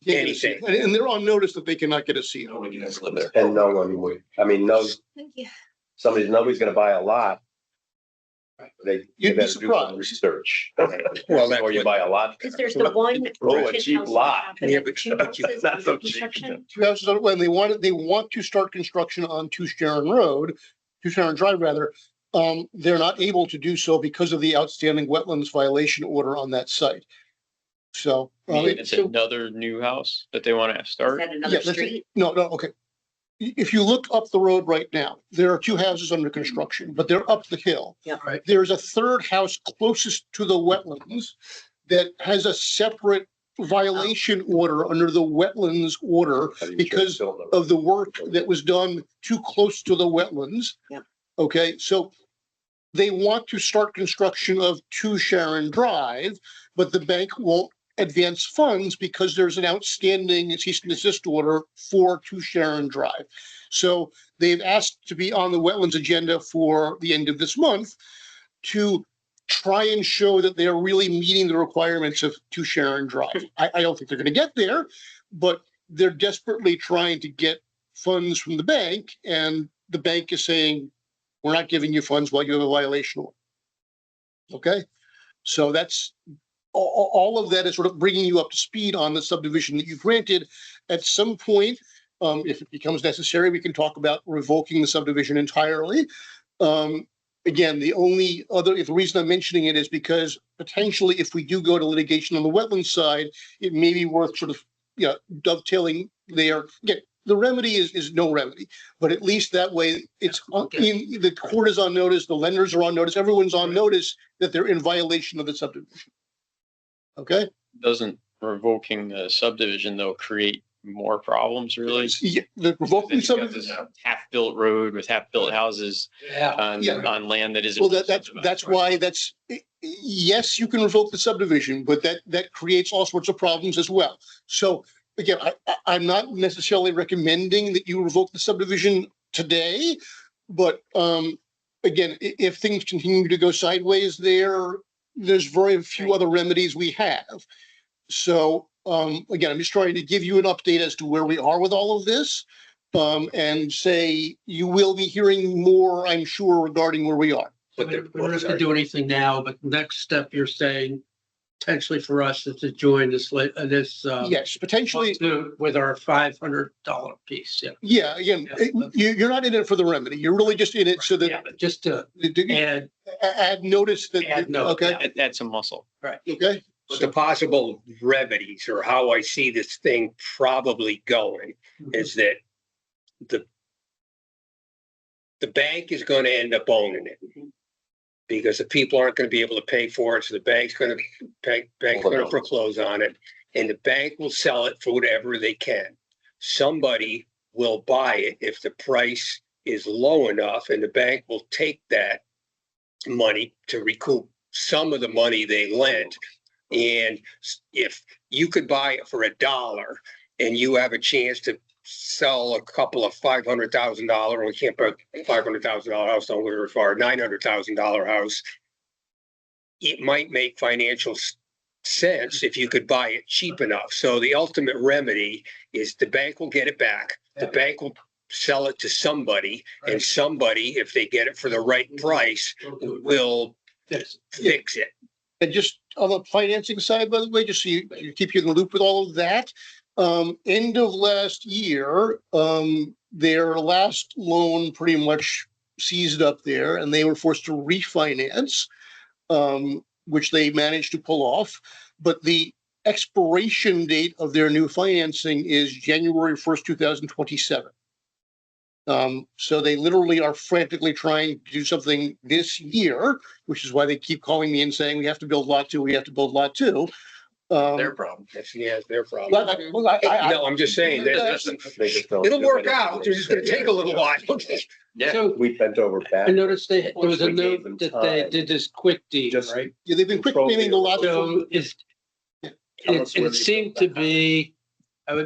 Speaker 3: Anything. And they're on notice that they cannot get a CO.
Speaker 9: Nobody has to live there.
Speaker 2: And no one would, I mean,
Speaker 4: Thank you.
Speaker 2: nobody's gonna buy a lot. They
Speaker 3: You'd be
Speaker 2: better do some
Speaker 3: surprised.
Speaker 2: research.
Speaker 5: Well, that's
Speaker 2: Or you
Speaker 5: what-
Speaker 2: buy a lot.
Speaker 10: Because there's the one.
Speaker 2: Oh, a
Speaker 10: vacant
Speaker 2: cheap
Speaker 10: house on
Speaker 2: lot.
Speaker 10: top of
Speaker 5: Yeah,
Speaker 10: it,
Speaker 5: but-
Speaker 10: two
Speaker 5: but you-
Speaker 10: houses
Speaker 2: not so
Speaker 10: under
Speaker 2: cheap.
Speaker 10: construction.
Speaker 3: 2 houses on, when they want to start construction on Two Sharon Road, Two Sharon Drive rather, they're not able to do so because of the outstanding wetlands violation order on that site. So,
Speaker 1: It's another new house that they want to
Speaker 10: Is
Speaker 1: start.
Speaker 10: that
Speaker 3: yeah,
Speaker 10: another
Speaker 3: that's it.
Speaker 10: street?
Speaker 3: No, okay. If you look up the road right now, there are 2 houses under construction, but they're up the hill.
Speaker 10: Yeah.
Speaker 6: Right.
Speaker 3: There's a 3rd house closest to the wetlands that has a separate violation order under the wetlands order because of the work that was done too close to the wetlands.
Speaker 10: Yeah.
Speaker 3: Okay, so they want to start construction of Two Sharon Drive, but the bank won't advance funds because there's an outstanding cease and desist order for 2 Sharon Drive. So they've asked to be on the wetlands agenda for the end of this month to try and show that they're really meeting the requirements of 2 Sharon Drive. I don't think they're going to get there, but they're desperately trying to get funds from the bank, and the bank is saying, we're not giving you funds while you have a violation order. Okay, so that's all of that is sort of bringing you up to speed on the subdivision that you granted. At some point, if it becomes necessary, we can talk about revoking the subdivision entirely. Again, the reason I'm mentioning it is because potentially if we do go to litigation on the wetland side, it may be worth sort of, dovetailing there. Again, the remedy is no remedy, but at least that way it's the court is on notice, the lenders are on notice, everyone's on notice that they're in violation of the subdivision. Okay?
Speaker 1: Doesn't revoking the subdivision though create more problems really?
Speaker 3: Yeah, the revoking
Speaker 1: You've got this
Speaker 3: subdivision.
Speaker 1: half-built road with half-built houses
Speaker 6: Yeah.
Speaker 1: on land that isn't.
Speaker 3: Well, that's why yes, you can revoke the subdivision, but that creates all sorts of problems as well. So again, I'm not necessarily recommending that you revoke the subdivision today, but again, if things continue to go sideways there's very few other remedies we have. So again, I'm just trying to give you an update as to where we are with all of this, and say you will be hearing more, I'm sure, regarding where we are.
Speaker 6: We don't have to do anything now, but the next step you're saying potentially for us is to join this,
Speaker 3: Yes, potentially.
Speaker 6: lawsuit with our $500 piece. Yeah.
Speaker 3: Yeah, again, you're not in it for the remedy. You're really just in it so
Speaker 6: Yeah,
Speaker 3: that
Speaker 6: but just to
Speaker 3: add
Speaker 6: add,
Speaker 3: notice that,
Speaker 6: add note,
Speaker 3: okay,
Speaker 1: Add some muscle.
Speaker 3: okay.
Speaker 5: But the possible remedies or how I see this thing probably going is that the bank is going to end up owning it because the people aren't going to be able to pay for it. So the bank's going to foreclose on it, and the bank will sell it for whatever they can. Somebody will buy it if the price is low enough, and the bank will take that money to recoup some of the money they lent. And if you could buy it for $1 and you have a chance to sell a couple of $500,000, we can't put $500,000 house on where far, $900,000 house, it might make financial sense if you could buy it cheap enough. So the ultimate remedy is the bank will get it back. The bank will sell it to somebody, and somebody, if they get it for the right price, will fix it.
Speaker 3: And just on the financing side, by the way, just so you keep you in the loop with all of that. End of last year, their last loan pretty much seized up there, and they were forced to refinance, which they managed to pull off. But the expiration date of their new financing is January 1st, 2027. So they literally are frantically trying to do something this year, which is why they keep calling me and saying, we have to build lot 2, we have to build lot 2.
Speaker 5: Their problem. It's their problem.
Speaker 3: I
Speaker 5: No, I'm just saying that it'll work out. It's just going to take a little while.
Speaker 1: Yeah.
Speaker 6: So
Speaker 2: We bent over
Speaker 6: I
Speaker 2: back.
Speaker 6: noticed there was a
Speaker 2: We gave them
Speaker 6: note that they
Speaker 2: time.
Speaker 6: did this quick deed,
Speaker 2: Just-
Speaker 6: right?
Speaker 3: Yeah, they've been quick claiming the lot.
Speaker 6: So it seemed to be,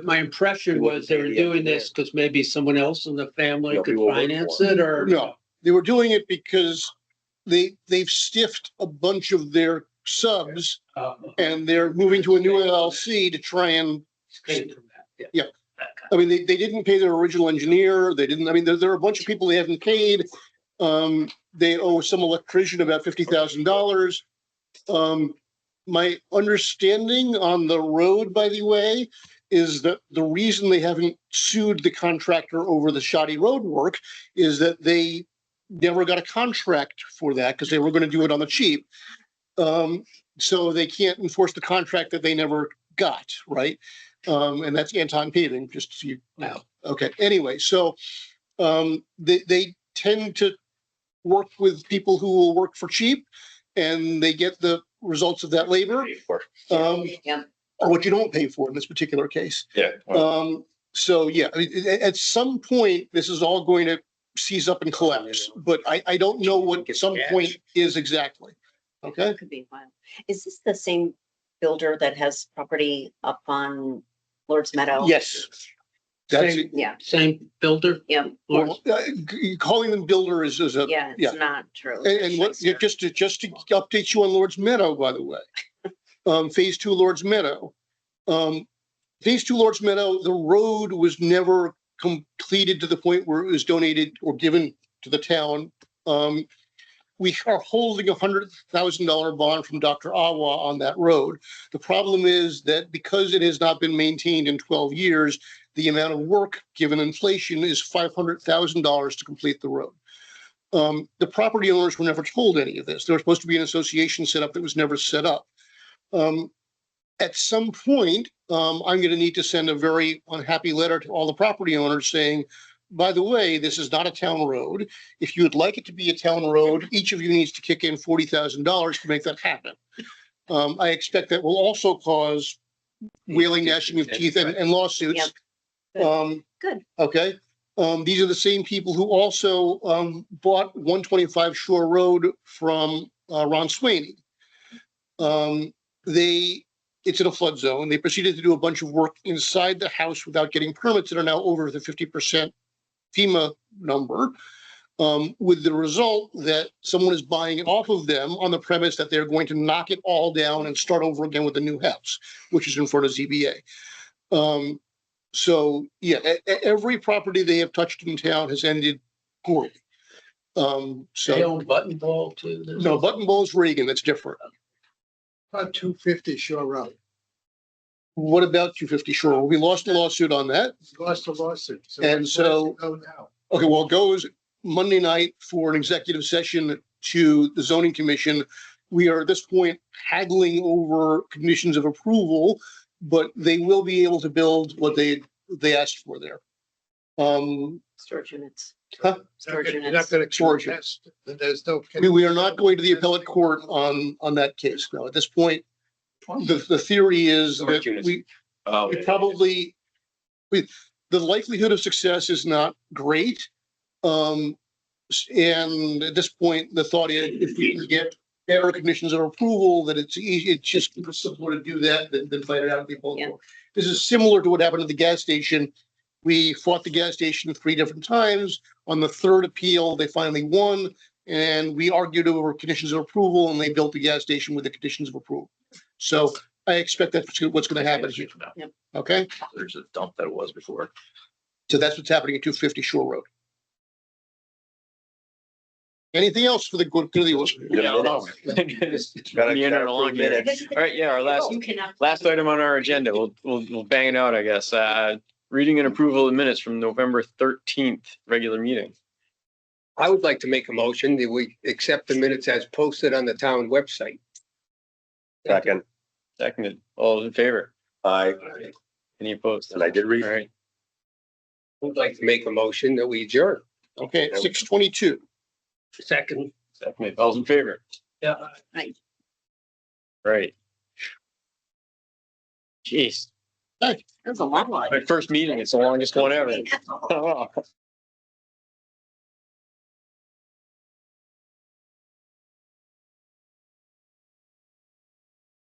Speaker 6: my impression was they were doing this because maybe someone else in the family
Speaker 2: Nobody
Speaker 6: could
Speaker 2: will work
Speaker 6: finance
Speaker 2: for
Speaker 6: it, or?
Speaker 3: No, they were doing it because they've stiffed a bunch of their subs and they're moving to a new LLC to try and, I mean, they didn't pay their original engineer. They didn't, I mean, there are a bunch of people they haven't paid. They owe some electrician about $50,000. My understanding on the road, by the way, is that the reason they haven't sued the contractor over the shoddy road work is that they never got a contract for that because they were going to do it on the cheap. So they can't enforce the contract that they never got, right? And that's Anton Paving, just so you know. Okay, anyway, so they tend to work with people who will work for cheap, and they get the results of that labor. Or what you don't pay for in this particular case.
Speaker 2: Yeah.
Speaker 3: So yeah, I mean, at some point, this is all going to seize up and collapse, but I don't know what some point is exactly. Okay,
Speaker 10: Could be a while. Is this the same builder that has property up on Lord's Meadow?
Speaker 3: Yes. That's,
Speaker 6: Same,
Speaker 10: Yeah,
Speaker 6: same builder?
Speaker 10: yeah,
Speaker 3: well, calling them builder is a,
Speaker 10: yeah,
Speaker 3: yeah.
Speaker 10: it's not true.
Speaker 3: And what, just to update you on Lord's Meadow, by the way. Phase 2 Lord's Meadow. Phase 2 Lord's Meadow, the road was never completed to the point where it was donated or given to the town. We are holding $100,000 bond from Dr. Awa on that road. The problem is that because it has not been maintained in 12 years, the amount of work, given inflation, is $500,000 to complete the road. The property owners were never told any of this. There was supposed to be an association set up that was never set up. At some point, I'm going to need to send a very unhappy letter to all the property owners saying, by the way, this is not a town road. If you would like it to be a town road, each of you needs to kick in $40,000 to make that happen. I expect that will also cause wailing, gnashing of teeth and lawsuits.
Speaker 10: Good.
Speaker 3: Okay. These are the same people who also bought 125 Shore Road from Ron Sweeney. It's in a flood zone. They proceeded to do a bunch of work inside the house without getting permits that are now over the 50% FEMA number, with the result that someone is buying it off of them on the premise that they're going to knock it all down and start over again with a new house, which is in front of ZBA. So yeah, every property they have touched in town has ended poorly.
Speaker 6: They
Speaker 3: So
Speaker 6: own Button Ball too?
Speaker 3: no, Button Ball's Reagan, that's different.
Speaker 8: About 250 Shore Road.
Speaker 3: What about 250 Shore? We lost a lawsuit on that.
Speaker 8: Lost a lawsuit.
Speaker 3: And so-
Speaker 8: where's it go now?
Speaker 3: Okay, well, it goes Monday night for an executive session to the zoning commission. We are at this point haggling over conditions of approval, but they will be able to build what they asked for there.
Speaker 10: Storage units.
Speaker 3: Huh?
Speaker 10: Storage
Speaker 8: You're not
Speaker 10: units.
Speaker 8: gonna
Speaker 3: Storage
Speaker 8: contest, there's no.
Speaker 3: We are not going to the appellate court on that case. No, at this point, the theory is that we probably, the likelihood of success is not great. And at this point, the thought is if we can get better conditions of approval, that it's easy, it's just simpler to do that than fight it out at the appellate court. This is similar to what happened at the gas station. We fought the gas station 3 different times. On the third appeal, they finally won, and we argued over conditions of approval, and they built the gas station with the conditions of approval. So I expect that's what's going to happen here.
Speaker 10: Yep.
Speaker 3: Okay,
Speaker 9: There's a dump that it was before.
Speaker 3: so that's what's happening at 250 Shore Road. Anything else for the good of the order?
Speaker 1: Meandering along here. All right, yeah, our last item on our agenda, we'll bang it out, I guess. Reading and approval of minutes from November 13th, regular meeting.
Speaker 5: I would like to make a motion that we accept the minutes as posted on the town website.
Speaker 2: Second,
Speaker 1: Seconded. All those in favor? Any opposed?
Speaker 2: and I did read.
Speaker 1: All right.
Speaker 5: I would like to make a motion that we adjourn.
Speaker 3: Okay, 6:22.
Speaker 6: Second.
Speaker 1: Seconded. All those in favor?
Speaker 6: Yeah.
Speaker 1: Right. Jeez,
Speaker 10: That's a long one.
Speaker 1: my first meeting, it's the longest one ever.